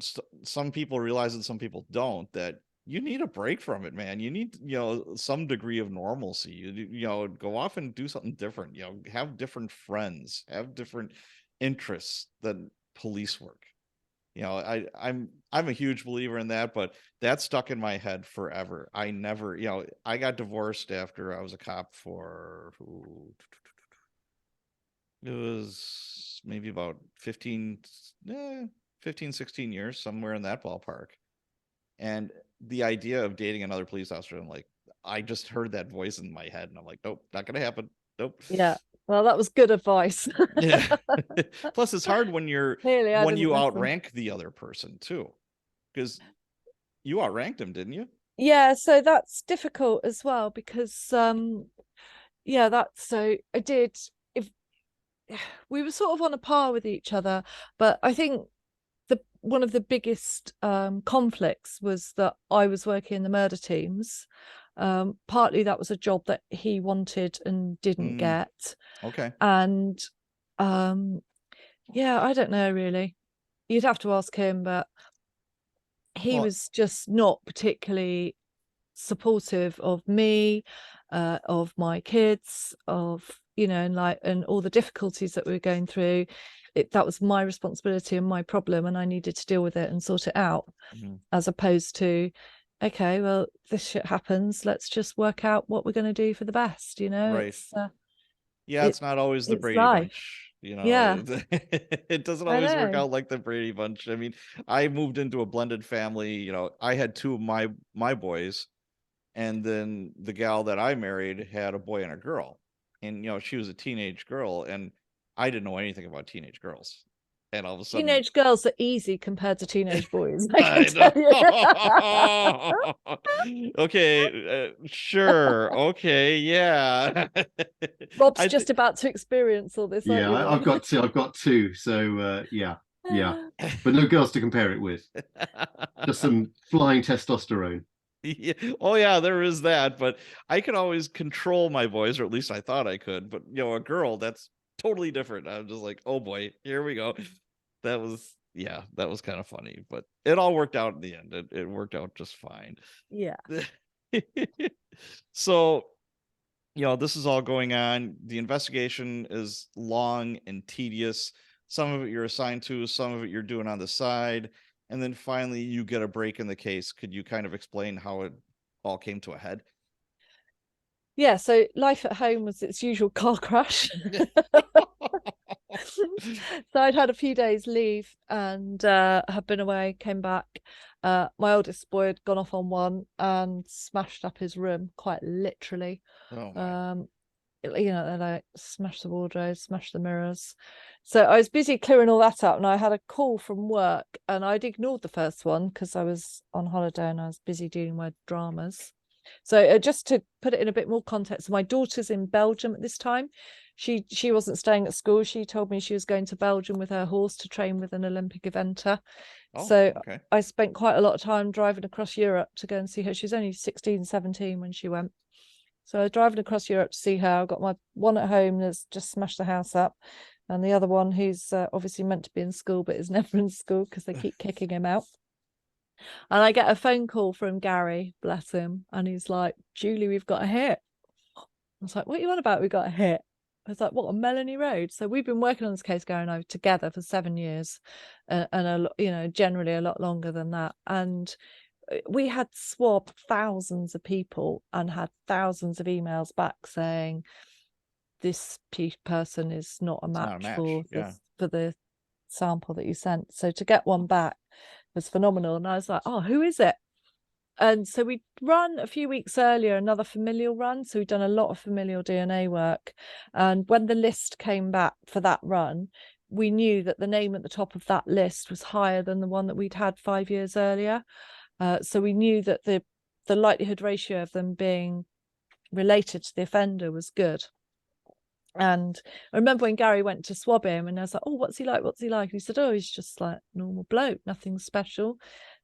some people realize it, some people don't, that you need a break from it, man. You need, you know, some degree of normalcy. You know, go off and do something different, you know, have different friends, have different interests than police work. You know, I'm a huge believer in that, but that stuck in my head forever. I never, you know, I got divorced after I was a cop for it was maybe about 15, 16 years, somewhere in that ballpark. And the idea of dating another police officer, I'm like, I just heard that voice in my head and I'm like, nope, not gonna happen. Nope. Yeah. Well, that was good advice. Yeah. Plus it's hard when Clearly, I when didn't you listen. outrank the other person too. Because you outranked him, didn't you? Yeah, so that's difficult as well because yeah, that's so I did if we were sort of on a par with each other, but I think one of the biggest conflicts was that I was working in the murder teams. Partly that was a job that he wanted and didn't get. Okay. And yeah, I don't know really. You'd have to ask him, but he was just not particularly supportive of me, of my kids, of, you know, and all the difficulties that we were going through. That was my responsibility and my problem, and I needed to deal with it and sort it out, as opposed to, okay, well, this shit happens, let's just work out what we're going to do for the best, you know. Right. It's not always the Brady life. Bunch, you know. Yeah. It doesn't always work out like the Brady Bunch. I mean, I moved into a blended family, you know. I had 2 of my boys, and then the gal that I married had a boy and a girl. And, you know, she was a teenage girl, and I didn't know anything about teenage girls. And all of a sudden, Teenage girls are easy compared to teenage boys. I I can tell you. Okay, sure. Okay, yeah. Rob's I just about to experience all this, aren't Yeah, you, Rob? I've got two. So yeah, but no girls to compare it with. Just some flying testosterone. Yeah. Oh yeah, there is that, but I could always control my voice, or at least I thought I could. But a girl, that's totally different. I'm just like, oh boy, here we go. That was kind of funny, but it all worked out in the end. It worked out just fine. Yeah. So, this is all going on. The investigation is long and tedious. Some of it you're assigned to, some of it you're doing on the side. And then finally you get a break in the case. Could you kind of explain how it all came to a head? Yeah, so life at home was its usual car crash. So I'd had a few days leave and had been away, came back. My oldest boy had gone off on one and smashed up his room, quite literally. Oh my. They like smashed the wardrobe, smashed the mirrors. So I was busy clearing all that up, and I had a call from work, and I'd ignored the first one because I was on holiday and I was busy doing my dramas. So just to put it in a bit more context, my daughter's in Belgium at this time. She wasn't staying at school. She told me she was going to Belgium with her horse to train with an Olympic eventer. Oh, So okay. I spent quite a lot of time driving across Europe to go and see her. She was only 16, 17 when she went. So I was driving across Europe to see her. I got my one at home that's just smashed the house up, and the other one who's obviously meant to be in school but is never in school because they keep kicking him out. And I get a phone call from Gary, bless him, and he's like, "Julie, we've got a hit." I was like, "What are you on about? We got a hit?" I was like, "What, on Melanie Road?" So we've been working on this case, Gary and I, together for 7 years, and generally a lot longer than that. And we had swabbed thousands of people and had thousands of emails back saying this person is not a match, for the sample that you sent. So to get one back was phenomenal. And I was like, "Oh, who is it?" And so we'd run a few weeks earlier another familial run. So we'd done a lot of familial DNA work. And when the list came back for that run, we knew that the name at the top of that list was higher than the one that we'd had 5 years earlier. So we knew that the likelihood ratio of them being related to the offender was good. And I remember when Gary went to swab him, and I was like, "Oh, what's he like? What's he like?" And he said, "Oh, he's just like normal bloke, nothing special.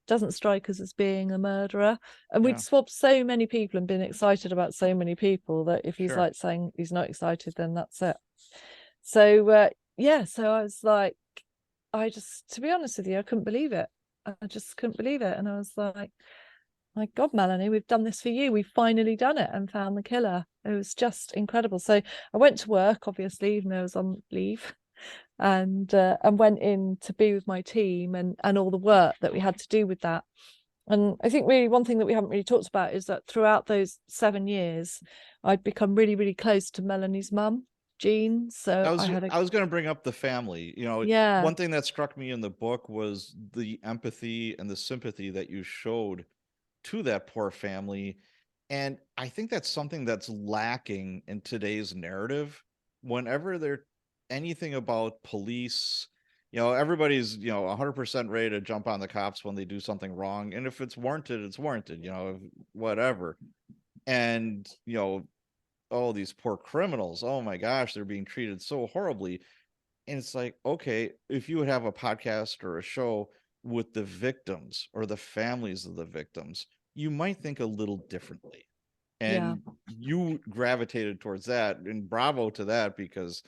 Doesn't strike us as being a murderer." And we'd swabbed so many people and been excited about so many people that if he's like saying he's not excited, then that's it. So so I was like, to be honest with you, I couldn't believe it. I just couldn't believe it. And I was like, "My God, Melanie, we've done this for you. We've finally done it and found the killer." It was just incredible. So I went to work, obviously, even though I was on leave, and went in to be with my team and all the work that we had to do with that. And I think really one thing that we haven't really talked about is that throughout those 7 years, I'd become really, really close to Melanie's mum, Jean. So I was going to bring up the family. Yeah. One thing that struck me in the book was the empathy and the sympathy that you showed to that poor family. And I think that's something that's lacking in today's narrative. Whenever there's anything about police, everybody's, 100% ready to jump on the cops when they do something wrong. And if it's warranted, it's warranted, whatever. And, oh, these poor criminals, oh my gosh, they're being treated so horribly. And it's like, okay, if you would have a podcast or a show with the victims or the families of the victims, you might think a little differently. And you gravitated towards that, and bravo to that, because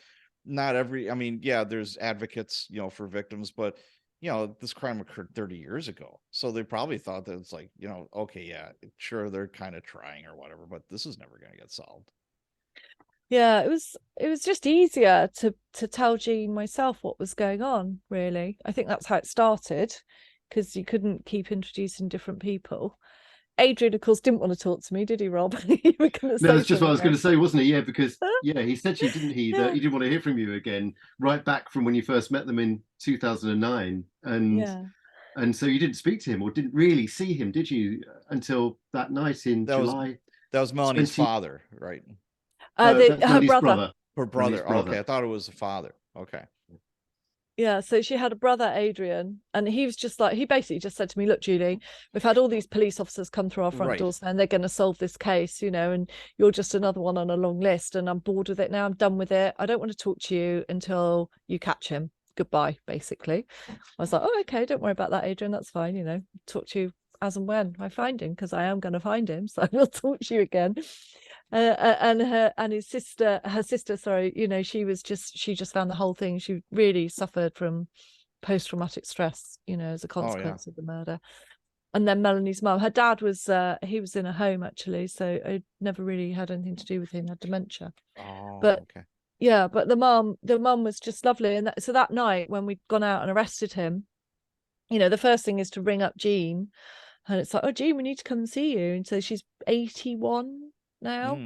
not every, there's advocates, for victims, but this crime occurred 30 years ago. So they probably thought that it's like, okay, yeah, sure, they're kind of trying or whatever, but this is never going to get solved. Yeah, it was just easier to tell Jean myself what was going on, really. I think that's how it started, because you couldn't keep introducing different people. Adrian, of course, didn't want to talk to me, did he, Rob? You were going to say that's just what I was something going to say, wasn't it? Yeah, because he said to you, didn't he, that he didn't want to hear from you again, right back from when you first met them in 2009, and so you didn't speak to him or didn't really see him, did you, until that night in July? That was Melanie's father, right? Her brother. Her brother. Okay, I thought it was the father. Okay. Yeah, so she had a brother, Adrian, and he was just like, he basically just said to me, look, Julie, we've had all these police officers come through our front Right. doors and they're going to solve this case, you know, and you're just another one on a long list, and I'm bored with it now. I'm done with it. I don't want to talk to you until you catch him. Goodbye, basically. I was like, oh, okay, don't worry about that, Adrian. That's fine. You know, talk to you as and when I find him, because I am going to find him. So I will talk to you again. And her sister, sorry, you know, she just found the whole thing. She really suffered from post-traumatic stress, you know, as a consequence of the murder. And then Melanie's mum, her dad was he was in a home actually, so I never really had anything to do with him. He had dementia. But Okay. yeah, but the mum was just lovely. And so that night when we'd gone out and arrested him, you know, the first thing is to ring up Jean, and it's like, oh, Jean, we need to come and see you. And so she's 81 now.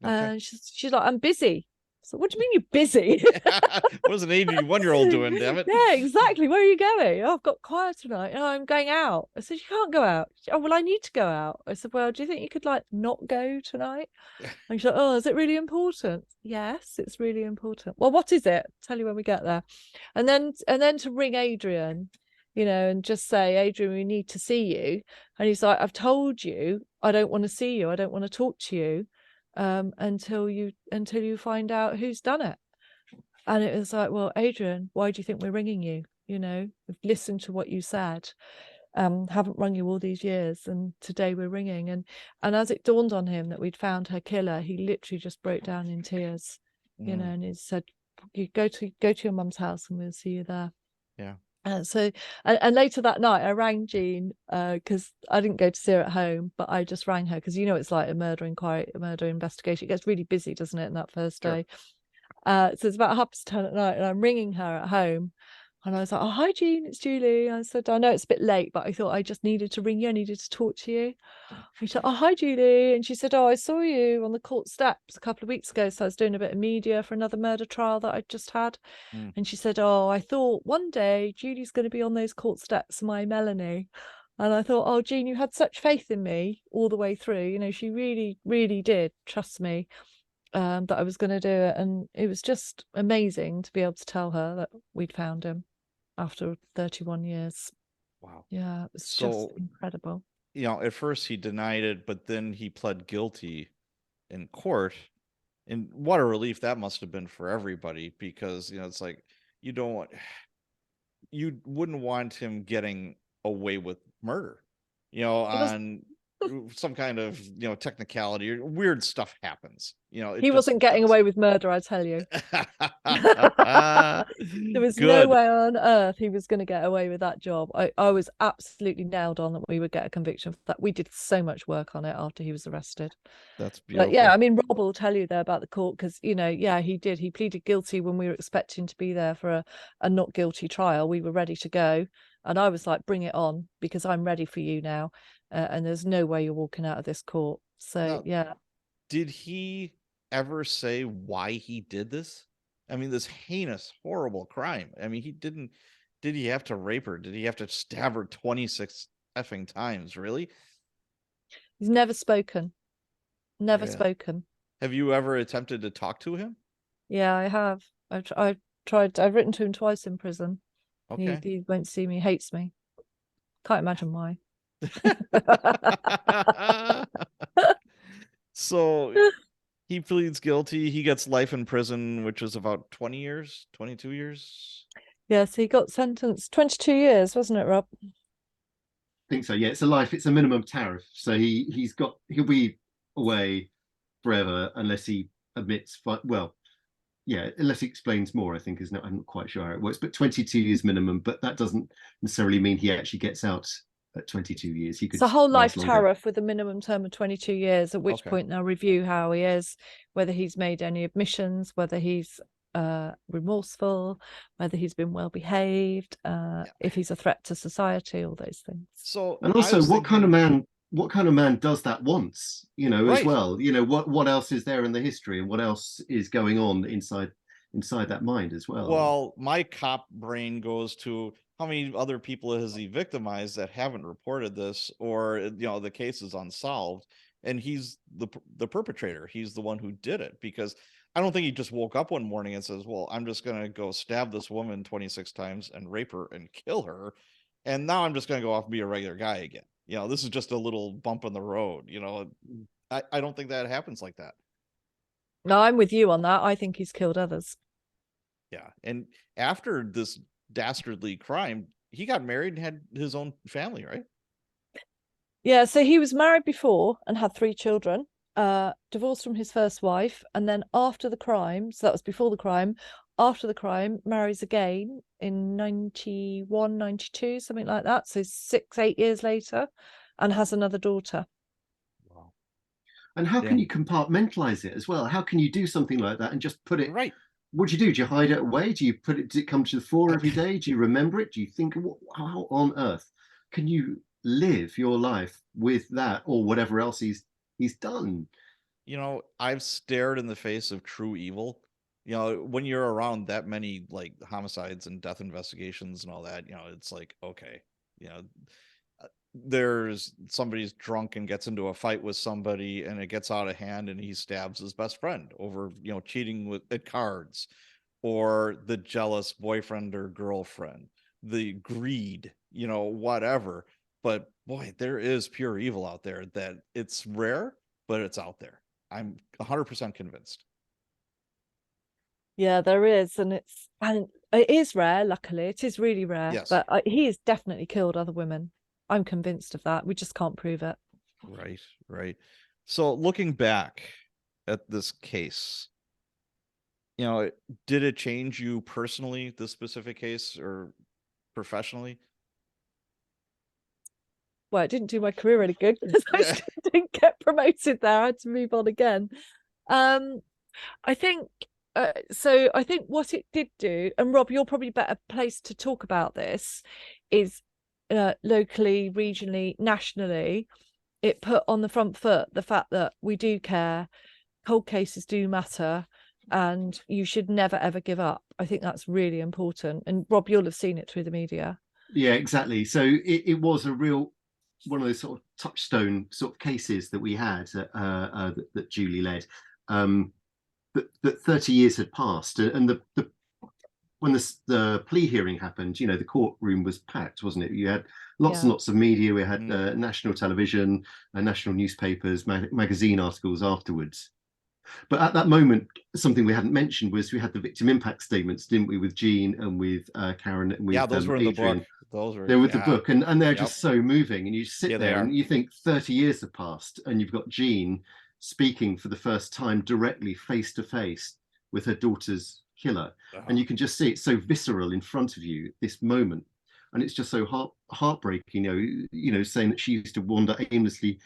Okay. She's like, I'm busy. So what do you mean you're busy? What was an 81-year-old doing, damn it? Yeah, exactly. Where are you going? Oh, I've got choir tonight. Oh, I'm going out. I said, you can't go out. Oh, well, I need to go out. I said, well, do you think you could like not go tonight? And she's like, oh, is it really important? Yes, it's really important. Well, what is it? Tell you when we get there. And then to ring Adrian, you know, and just say, Adrian, we need to see you. And he's like, I've told you I don't want to see you. I don't want to talk to you until you find out who's done it. And it was like, well, Adrian, why do you think we're ringing you? You know, we've listened to what you said, haven't rung you all these years, and today we're ringing. And as it dawned on him that we'd found her killer, he literally just broke down in tears, you know, and he said, you go to your mum's house and we'll see you there. Yeah. So later that night I rang Jean because I didn't go to see her at home, but I just rang her because, you know, it's like a murder inquiry, a murder investigation. It gets really busy, doesn't it, in that first day? So it's about 10:30 at night and I'm ringing her at home, and I was like, oh, hi Jean, it's Julie. I said, I know it's a bit late, but I thought I just needed to ring you. I needed to talk to you. She said, oh, hi Julie. And she said, oh, I saw you on the court steps a couple of weeks ago, so I was doing a bit of media for another murder trial that I just had. And she said, oh, I thought one day Julie's going to be on those court steps, my Melanie. And I thought, oh, Jean, you had such faith in me all the way through. You know, she really, really did trust me that I was going to do it. And it was just amazing to be able to tell her that we'd found him after 31 years. Wow. Yeah, it was just incredible. You know, at first he denied it, but then he pled guilty in court. And what a relief that must have been for everybody, because, you know, it's like, you wouldn't want him getting away with murder, you know, on some kind of, you know, technicality or weird stuff happens, you know. He wasn't getting away with murder, I tell you. There was no way on earth he was going to get away with that job. I was absolutely nailed on that we would get a conviction for that. We did so much work on it after he was arrested. That's beautiful. But yeah, I mean, Rob will tell you there about the court, because, you know, yeah, he did. He pleaded guilty when we were expecting to be there for a not guilty trial. We were ready to go. And I was like, bring it on, because I'm ready for you now. And there's no way you're walking out of this court. So, Now, yeah. Did he ever say why he did this? I mean, this heinous, horrible crime. I mean, did he have to rape her? Did he have to stab her 26 effing times? Really? He's never spoken. Never Yeah. spoken. Have you ever attempted to talk to him? Yeah, I have. I've tried. I've written to him twice in prison. Okay. He won't see me, hates me. Can't imagine why. So he pleads guilty. He gets life in prison, which is about 20 years, 22 years. Yes, he got sentenced 22 years, wasn't it, Rob? I think so. Yeah, it's a minimum tariff. So he'll be away forever unless he admits, well, yeah, unless he explains more, I think, isn't it? I'm not quite sure how it works, but 22 years minimum, but that doesn't necessarily mean he actually gets out at 22 years. He could. It's a whole life tariff with a minimum term of 22 years, at which point they'll review how he is, whether he's made any admissions, whether he's remorseful, whether he's been well behaved, if he's a threat to society, all those things. So, and also, what kind of man does that once, you know, as well? You know, what else is there in the history, and what else is going on inside that mind as well? Well, my cop brain goes to, how many other people has he victimized that haven't reported this, or, you know, the case is unsolved, and he's the perpetrator. He's the one who did it, because I don't think he just woke up one morning and says, well, I'm just going to go stab this woman 26 times and rape her and kill her, and now I'm just going to go off and be a regular guy again. This is just a little bump in the road. I don't think that happens like that. No, I'm with you on that. I think he's killed others. Yeah. And after this dastardly crime, he got married and had his own family, right? Yeah, so he was married before and had 3 children, divorced from his first wife, and then after the crime, so that was before the crime, after the crime, marries again in 91, 92, something like that. So 6, 8 years later, and has another daughter. Wow. And how can you compartmentalize it as well? How can you do something like that and just put it right? What do you do? Do you hide it away? Do you put it? Does it come to the fore every day? Do you remember it? Do you think, how on earth can you live your life with that or whatever else he's done? I've stared in the face of true evil. When you're around that many like homicides and death investigations and all that, it's like, okay, there's somebody's drunk and gets into a fight with somebody and it gets out of hand and he stabs his best friend over, cheating at cards, or the jealous boyfriend or girlfriend, the greed, whatever. But boy, there is pure evil out there that it's rare, but it's out there. I'm 100% convinced. Yeah, there is, and it is rare. Luckily, it is really rare. Yes. But he has definitely killed other women. I'm convinced of that. We just can't prove it. Right. So looking back at this case, did it change you personally, this specific case, or professionally? Well, it didn't do my career any good because I didn't get promoted there. I had to move on again. I think so. I think what it did do, and Rob, you're probably better placed to talk about this, is locally, regionally, nationally, it put on the front foot the fact that we do care, cold cases do matter, and you should never ever give up. I think that's really important. And Rob, you'll have seen it through the media. Yeah, exactly. So it was a real one of those sort of touchstone sort of cases that we had that Julie led. That 30 years had passed, and when the plea hearing happened, the courtroom was packed, wasn't it? You had lots and lots of media. We had national television, national newspapers, magazine articles afterwards. But at that moment, something we hadn't mentioned was we had the victim impact statements, didn't we, with Jean and with Karen and with those were in Adrian. the book. Those were, they're with the book, and they're just so moving. And you sit there and you think 30 years have passed, and you've got Jean speaking for the first time directly face to face with her daughter's killer, and you can just see it so visceral in front of you, this moment, and it's just so heartbreaking. Saying that she used to wander aimlessly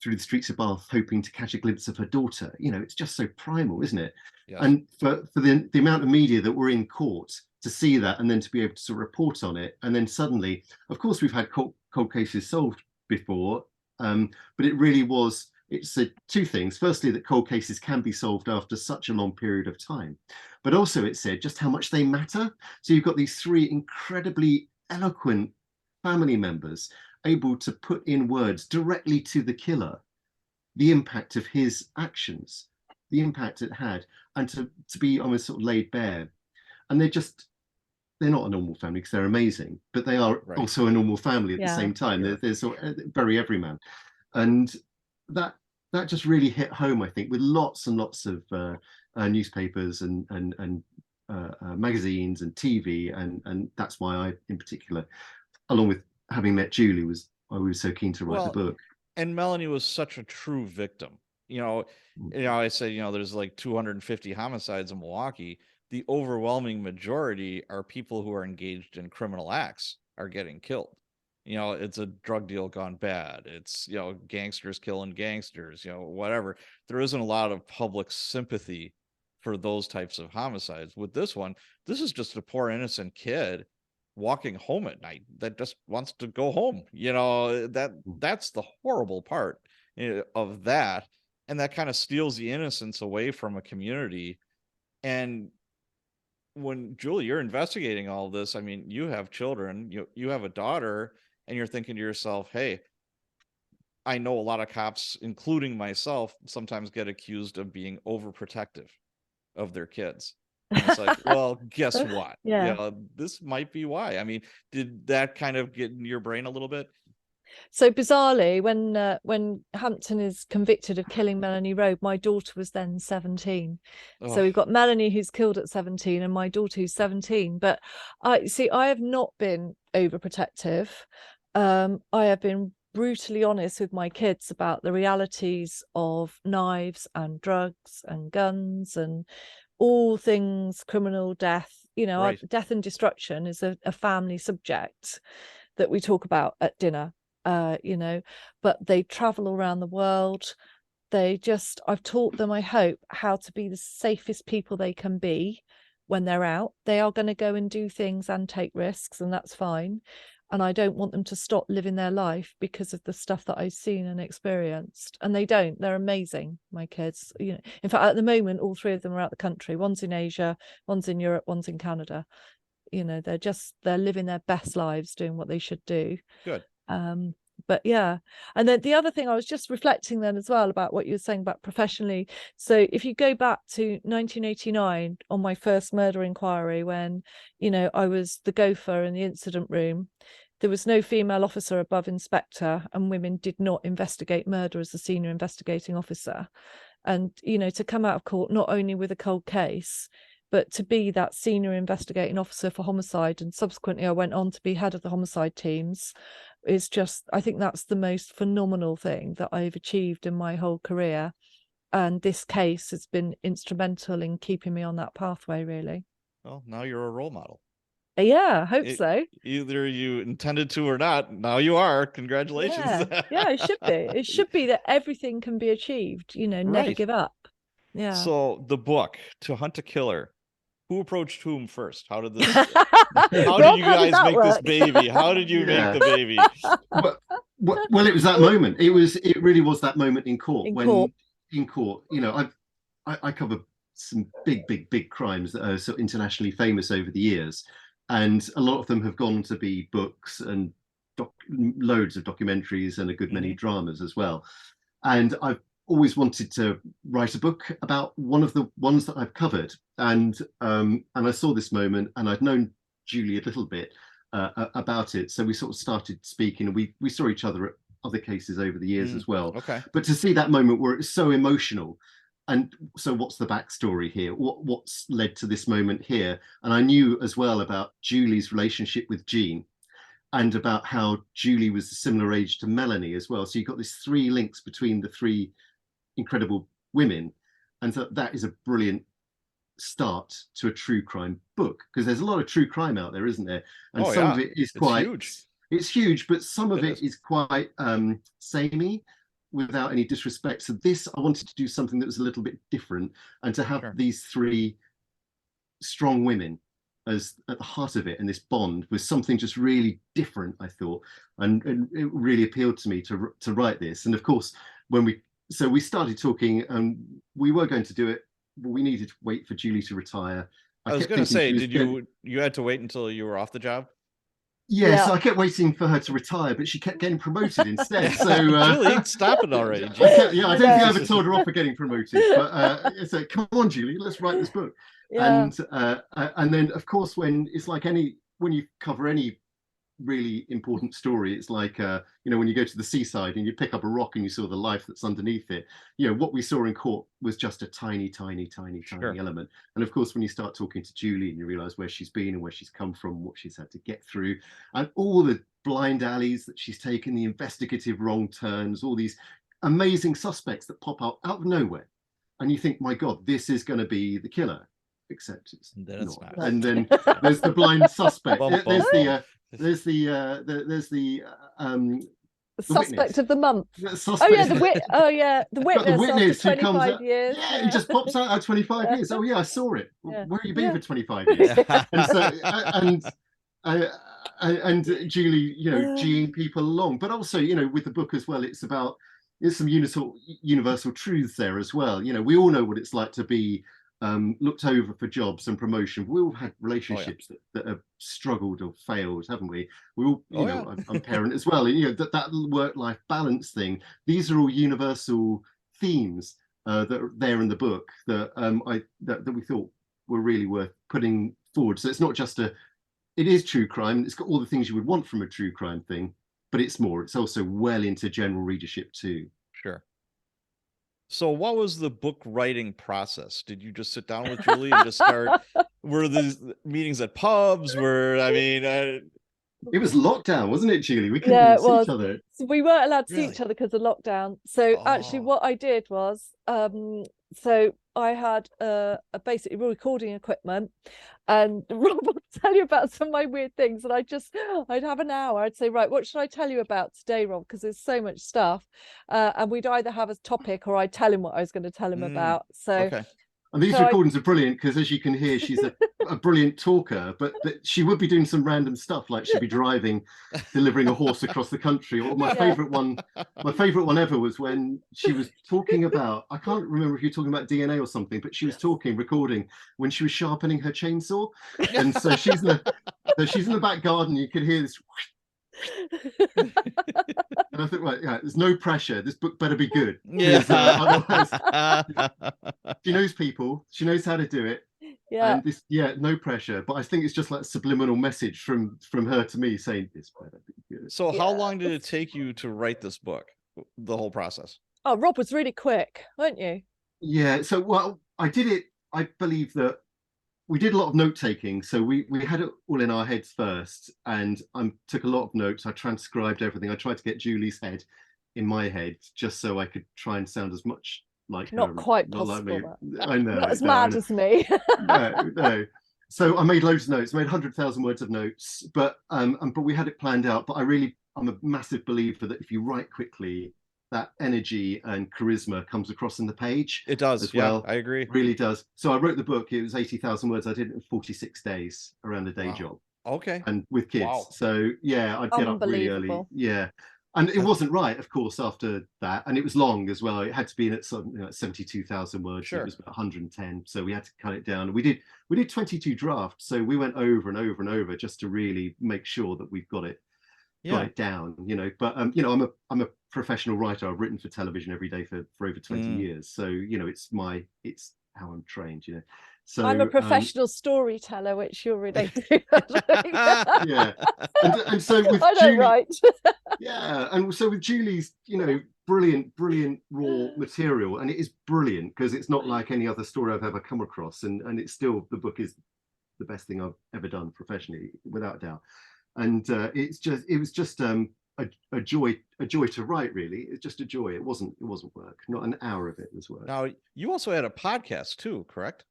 through the streets of Bath hoping to catch a glimpse of her daughter. It's just so primal, isn't it? Yes. And for the amount of media that were in court to see that, and then to be able to report on it, and then suddenly, of course, we've had cold cases solved before, but it really was. It said 2 things. Firstly, that cold cases can be solved after such a long period of time, but also it said just how much they matter. So you've got these 3 incredibly eloquent family members able to put in words directly to the killer the impact of his actions, the impact it had, and to be almost sort of laid bare. And they're not a normal family because they're amazing, but they are also a normal family at the same time. Sure. They're sort of very everyman. And that just really hit home, I think, with lots and lots of newspapers and magazines and TV, and that's why I, in particular, along with having met Julie, I was so keen to write the book. And Melanie was such a true victim. I say, there's like 250 homicides in Milwaukee. The overwhelming majority are people who are engaged in criminal acts are getting killed. It's a drug deal gone bad. It's, gangsters killing gangsters, whatever. There isn't a lot of public sympathy for those types of homicides. With this one, this is just a poor innocent kid walking home at night that just wants to go home. That's the horrible part of that. And that kind of steals the innocence away from a community. And when, Julie, you're investigating all this, I mean, you have children, you have a daughter, and you're thinking to yourself, hey, I know a lot of cops, including myself, sometimes get accused of being overprotective of their kids. And it's like, well, guess what? Yeah. This might be why. I mean, did that kind of get in your brain a little bit? So bizarrely, when Hampton is convicted of killing Melanie Road, my daughter was then 17. So Oh, we've got Melanie who's killed at 17 and my daughter who's 17. But I have not been overprotective. I have been brutally honest with my kids about the realities of knives and drugs and guns and all things criminal, death. right. Death and destruction is a family subject that we talk about at dinner. But they travel around the world. I've taught them, I hope, how to be the safest people they can be when they're out. They are going to go and do things and take risks, and that's fine. And I don't want them to stop living their life because of the stuff that I've seen and experienced. And they don't. They're amazing, my kids. In fact, at the moment, all three of them are out the country. One's in Asia, one's in Europe, one's in Canada. They're living their best lives, doing what they should do. Good. But yeah, and then the other thing I was just reflecting then as well about what you were saying about professionally. So if you go back to 1989 on my first murder inquiry, when I was the gopher in the incident room, there was no female officer above inspector, and women did not investigate murder as a senior investigating officer. And to come out of court not only with a cold case, but to be that senior investigating officer for homicide, and subsequently I went on to be head of the homicide teams, is just, I think that's the most phenomenal thing that I've achieved in my whole career. And this case has been instrumental in keeping me on that pathway, really. Well, now you're a role model. Yeah, I hope so. Either you intended to or not. Now you are. Congratulations. Yeah, it should be. It should be that everything can be achieved, never Right. give up. Yeah. So the book, To Hunt a Killer, who approached whom first? How did this? Rob, How did you how guys that make this work? baby? How did you make the baby? Well, it was that moment. It really was that moment in court. In court, I cover some big crimes that are so internationally famous over the years, and a lot of them have gone to be books and loads of documentaries and a good many dramas as well. And I've always wanted to write a book about one of the ones that I've covered, and I saw this moment, and I'd known Julie a little bit about it, so we sort of started speaking, and we saw each other at other cases over the years as well. Okay. But to see that moment where it's so emotional, and so what's the backstory here? What's led to this moment here? And I knew as well about Julie's relationship with Jean, and about how Julie was a similar age to Melanie as well. So you've got these three links between the three incredible women, and so that is a brilliant start to a true crime book, because there's a lot of true crime out there, isn't there? And some of it is quite huge. It's huge, but some of it is quite samey, without any disrespect. So this, I wanted to do something that was a little bit different, and to have these three strong women as at the heart of it, and this bond was something just really different, I thought, and it really appealed to me to write this. And of course, when we started talking, and we were going to do it, but we needed to wait for Julie to retire. I was going to say, did you had to wait until you were off the job? Yeah, so I kept waiting for her to retire, but she kept getting promoted instead. So Julie, stop it already. I don't think I ever told her off for getting promoted. But so come on, Julie, let's write this book. Yeah. And then, of course, when you cover any really important story, it's like when you go to the seaside and you pick up a rock and you saw the life that's underneath it. What we saw in court was just a tiny element. And of course, when you start talking to Julie and you realize where she's been and where she's come from, what she's had to get through, and all the blind alleys that she's taken, the investigative wrong turns, all these amazing suspects that pop up out of nowhere, and you think, my God, this is going to be the killer, except it's not. And then there's the blind suspect. There's the suspect witness. of the month. The witness after who comes out. years. He just pops out at 25 years. Oh yeah, I saw it. Where have you been for 25 years? And Julie, geeing people along, but also, with the book as well, there's some universal truths there as well. We all know what it's like to be looked over for jobs and promotion. We all had relationships that have struggled or failed, haven't we? We all, you know, I'm a parent as well. And, you know, that work-life balance thing. These are all universal themes that are there in the book that that we thought were really worth putting forward. So it's not just it is true crime. It's got all the things you would want from a true crime thing, but it's more. It's also well into general readership too. Sure. So what was the book writing process? Did you just sit down with Julie and just start? Were these meetings at pubs? It was lockdown, wasn't it, Julie? We couldn't even see each other. So we weren't allowed to see Really? each other because of lockdown. So actually what I did was, so I had a basically recording equipment, and Rob will tell you about some of my weird things. And I'd have an hour. I'd say, right, what should I tell you about today, Rob? Because there's so much stuff. And we'd either have a topic or I'd tell him what I was going to tell him about. So. Okay. And these recordings are brilliant because, as you can hear, she's a brilliant talker, but she would be doing some random stuff, like she'd be driving, delivering a horse across the country. Or my favorite one ever was when she was talking about, I can't remember if you're talking about DNA or something, but she was recording when she was sharpening her chainsaw. And so she's in the back garden, you could hear this. And I think, right, yeah, there's no pressure. This book better be good. Yeah. Otherwise, she knows people. She knows how to do it. Yeah. And this, no pressure. But I think it's just like a subliminal message from her to me saying this better be good. So how long did it take you to write this book? The whole process? Oh, Rob was really quick, weren't you? Yeah. So, well, I did it. I believe that we did a lot of note taking, so we had it all in our heads first, and I took a lot of notes. I transcribed everything. I tried to get Julie's head in my head just so I could try and sound as much like her. Not quite not possible. Like me. I know. Not as mad as me. No. So I made loads of notes. I made 100,000 words of notes, but we had it planned out. But I'm a massive believer that if you write quickly, that energy and charisma comes across in the page. It does as well. I agree. It really does. So I wrote the book. It was 80,000 words. I did it in 46 days around a day job. Okay. And with kids. Wow. So yeah, I'd get up really early. Yeah. And it wasn't right, of course, after that. And it was long as well. It had to be in at 72,000 words. Sure. It was about 110. So we had to cut it down. We did 22 drafts. So we went over and over and over just to really make sure that we've got it down, but I'm a professional writer. I've written for television every day for over 20 years, so it's how I'm trained, so I'm a professional storyteller, which you're related to. Yeah. And so with Julie, yeah, and so with Julie's brilliant raw material, and it is brilliant because it's not like any other story I've ever come across, and it's still, the book is the best thing I've ever done professionally, without doubt. And it was just a joy to write, really. It's just a joy. It wasn't work. Not an hour of it was work. Now, you also had a podcast too, correct?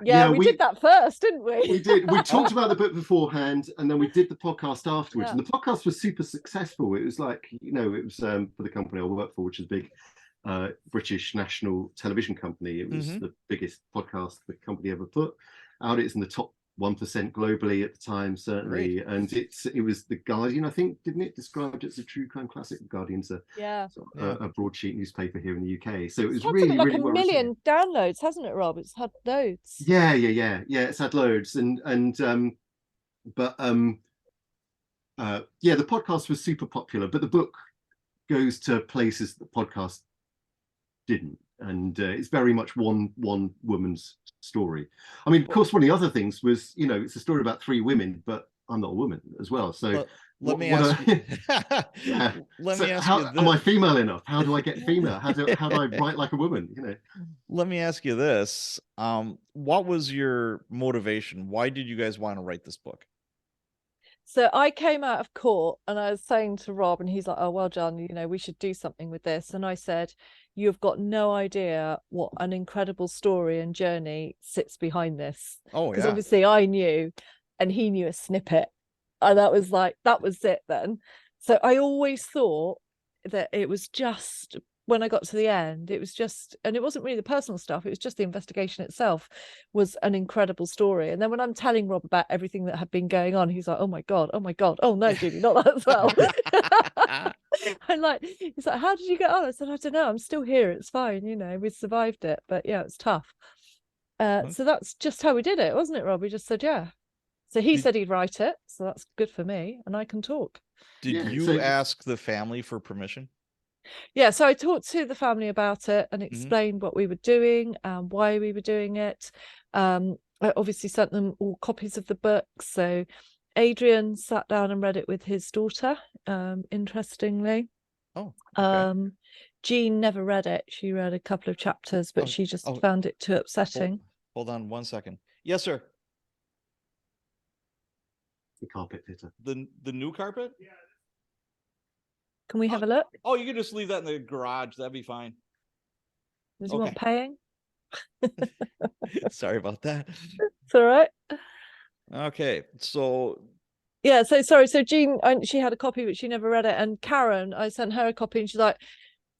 Yeah, we did that first, didn't we? We did. We talked about the book beforehand, and then we did the podcast afterwards. And the podcast was super successful. It was like, it was for the company I work for, which is a big British national television company. It was the biggest podcast the company ever put out. It's in the top 1% globally at the time, certainly. Great. And it was The Guardian, I think, didn't it? Described it as a true crime classic. The Guardian's a broadsheet newspaper here in the UK. So it was really, really well. It's had like 1 million downloads, hasn't it, Rob? It's had loads. Yeah. It's had loads, the podcast was super popular, but the book goes to places the podcast didn't. And it's very much one woman's story. I mean, of course, one of the other things was, it's a story about 3 women, but I'm not a woman as well. So let me ask you. Am I female enough? How do I get female? How do I write like a woman? Let me ask you this: what was your motivation? Why did you guys want to write this book? So I came out of court and I was saying to Rob, and he's like, "Oh, well, John, we should do something with this." And I said, "You've got no idea what an incredible story and journey sits behind this." Oh, because obviously I knew, and he knew a snippet, and that was it then. So I always thought that it was just, when I got to the end, it was just, and it wasn't really the personal stuff, it was just the investigation itself was an incredible story. And then when I'm telling Rob about everything that had been going on, he's like, oh my God, oh no, Julie, not that as well. And he's like, how did you get on? I said, I don't know, I'm still here, it's fine, we survived it, but yeah, it's tough. So that's just how we did it, wasn't it, Rob? We just said, yeah. So he said he'd write it, so that's good for me, and I can talk. Did you ask the family for permission? Yeah, so I talked to the family about it and explained what we were doing and why we were doing it. I obviously sent them all copies of the book. So Adrian sat down and read it with his daughter, interestingly. Oh, okay. Jean never read it. She read a couple of chapters, but she just found it too upsetting. Hold on 1 second. Yes, sir. The carpet fitter. The new carpet? Yeah. Can we have a look? Oh, you can just leave that in the garage. That'd be fine. Does you want paying? Sorry about that. It's all right. Okay, so yeah, so sorry. So Jean, she had a copy, but she never read it. And Karen, I sent her a copy, and she's like,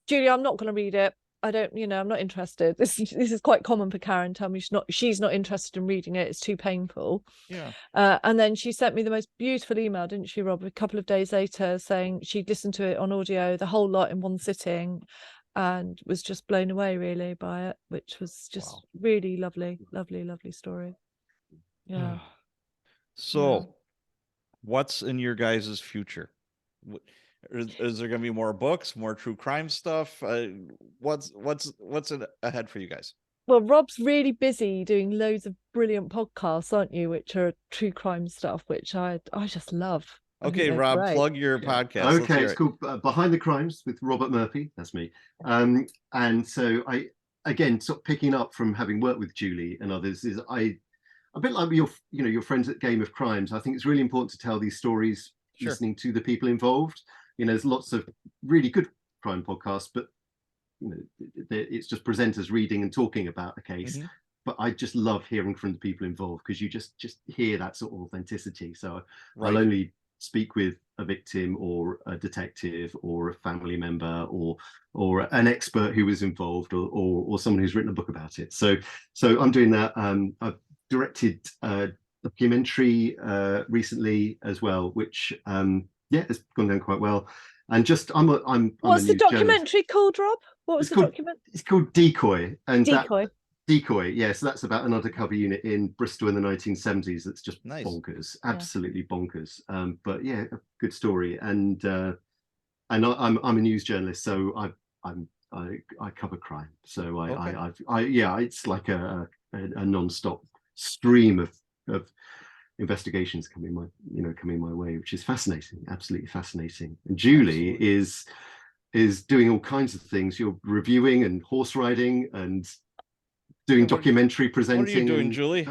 "Julia, I'm not going to read it. I don't, I'm not interested." This is quite common for Karen. Tell me she's not interested in reading it. It's too painful. Yeah. And then she sent me the most beautiful email, didn't she, Rob? A couple of days later, saying she'd listened to it on audio, the whole lot in one sitting, and was just blown away really by it, which was just really lovely, lovely, lovely story. Yeah. So, what's in your guys' future? Is there going to be more books, more true crime stuff? What's ahead for you guys? Well, Rob's really busy doing loads of brilliant podcasts, aren't you? Which are true crime stuff, which I just love. Okay, Rob, plug your podcast. Okay, it's called Behind the Crimes with Robert Murphy. That's me. And so I, again, sort of picking up from having worked with Julie and others, is a bit like your friends at Game of Crimes. I think it's really important to tell these stories, listening to the people involved. There's lots of really good crime podcasts, but it's just presenters reading and talking about a case. But I just love hearing from the people involved, because you just hear that sort of authenticity. So I'll only speak with a victim or a detective or a family member or an expert who was involved or someone who's written a book about it. So I'm doing that. I've directed a documentary recently as well, which has gone down quite well. And just what's the documentary called, Rob? What was the document? It's called Decoy. And Decoy. Decoy, so that's about an undercover unit in Bristol in the 1970s. That's just bonkers, absolutely bonkers. But yeah, a good story. And I'm a news journalist, so I cover crime. So it's like a non-stop stream of investigations coming my way, which is fascinating, absolutely fascinating. And Julie is doing all kinds of things. You're reviewing and horse riding and doing documentary presenting. What are you doing, Julie?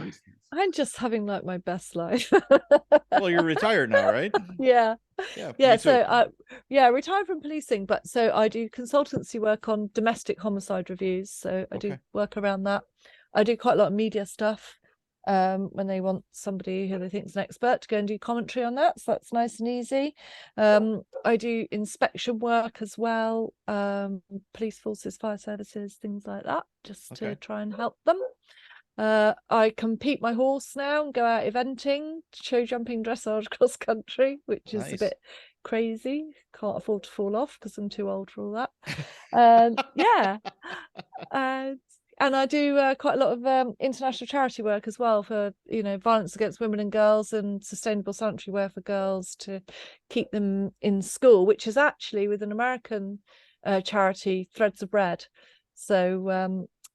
I'm just having like my best life. Well, you're retired now, right? Yeah. So retired from policing, but so I do consultancy work on domestic homicide reviews. So I do work around that. I do quite a lot of media stuff. When they want somebody who they think is an expert to go and do commentary on that, so that's nice and easy. I do inspection work as well, police forces, fire services, things like that, just to try and help them. I compete my horse now and go out eventing, show jumping, dressage, cross country, which is a bit crazy. Can't afford to fall off because I'm too old for all that. And I do quite a lot of international charity work as well for, violence against women and girls and sustainable sanitary wear for girls to keep them in school, which is actually with an American charity, Threads of Red. So,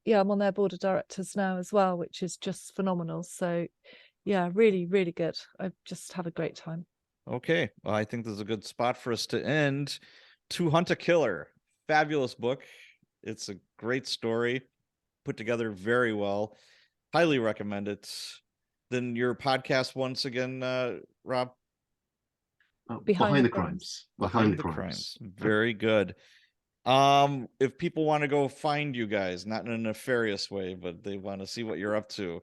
I'm on their board of directors now as well, which is just phenomenal. So, really, really good. I just have a great time. Okay. Well, I think this is a good spot for us to end. To Hunt a Killer. Fabulous book. It's a great story. Put together very well. Highly recommend it. Then your podcast once again, Rob? Behind the Crimes. Behind the Crimes. Very good. If people want to go find you guys, not in a nefarious way, but they want to see what you're up to,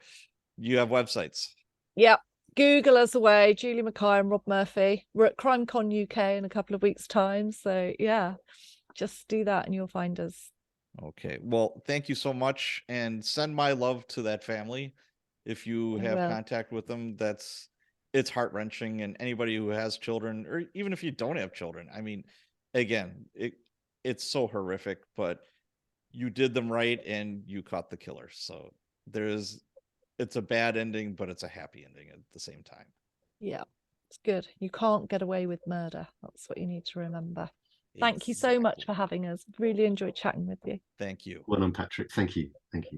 you have websites. Yep. Google us away, Julie Mackay and Rob Murphy. We're at CrimeCon UK in a couple of weeks' time. So just do that and you'll find us. Okay. Well, thank you so much, and send my love to that family. If you have contact with them, it's heart-wrenching, and anybody who has children, or even if you don't have children, I mean, again, it's so horrific, but you did them right and you caught the killer. So it's a bad ending, but it's a happy ending at the same time. Yeah, it's good. You can't get away with murder. That's what you need to remember. Thank you so much for Exactly. having us. Really enjoyed chatting with you. Thank you. Well done, Patrick. Thank you. Thank you.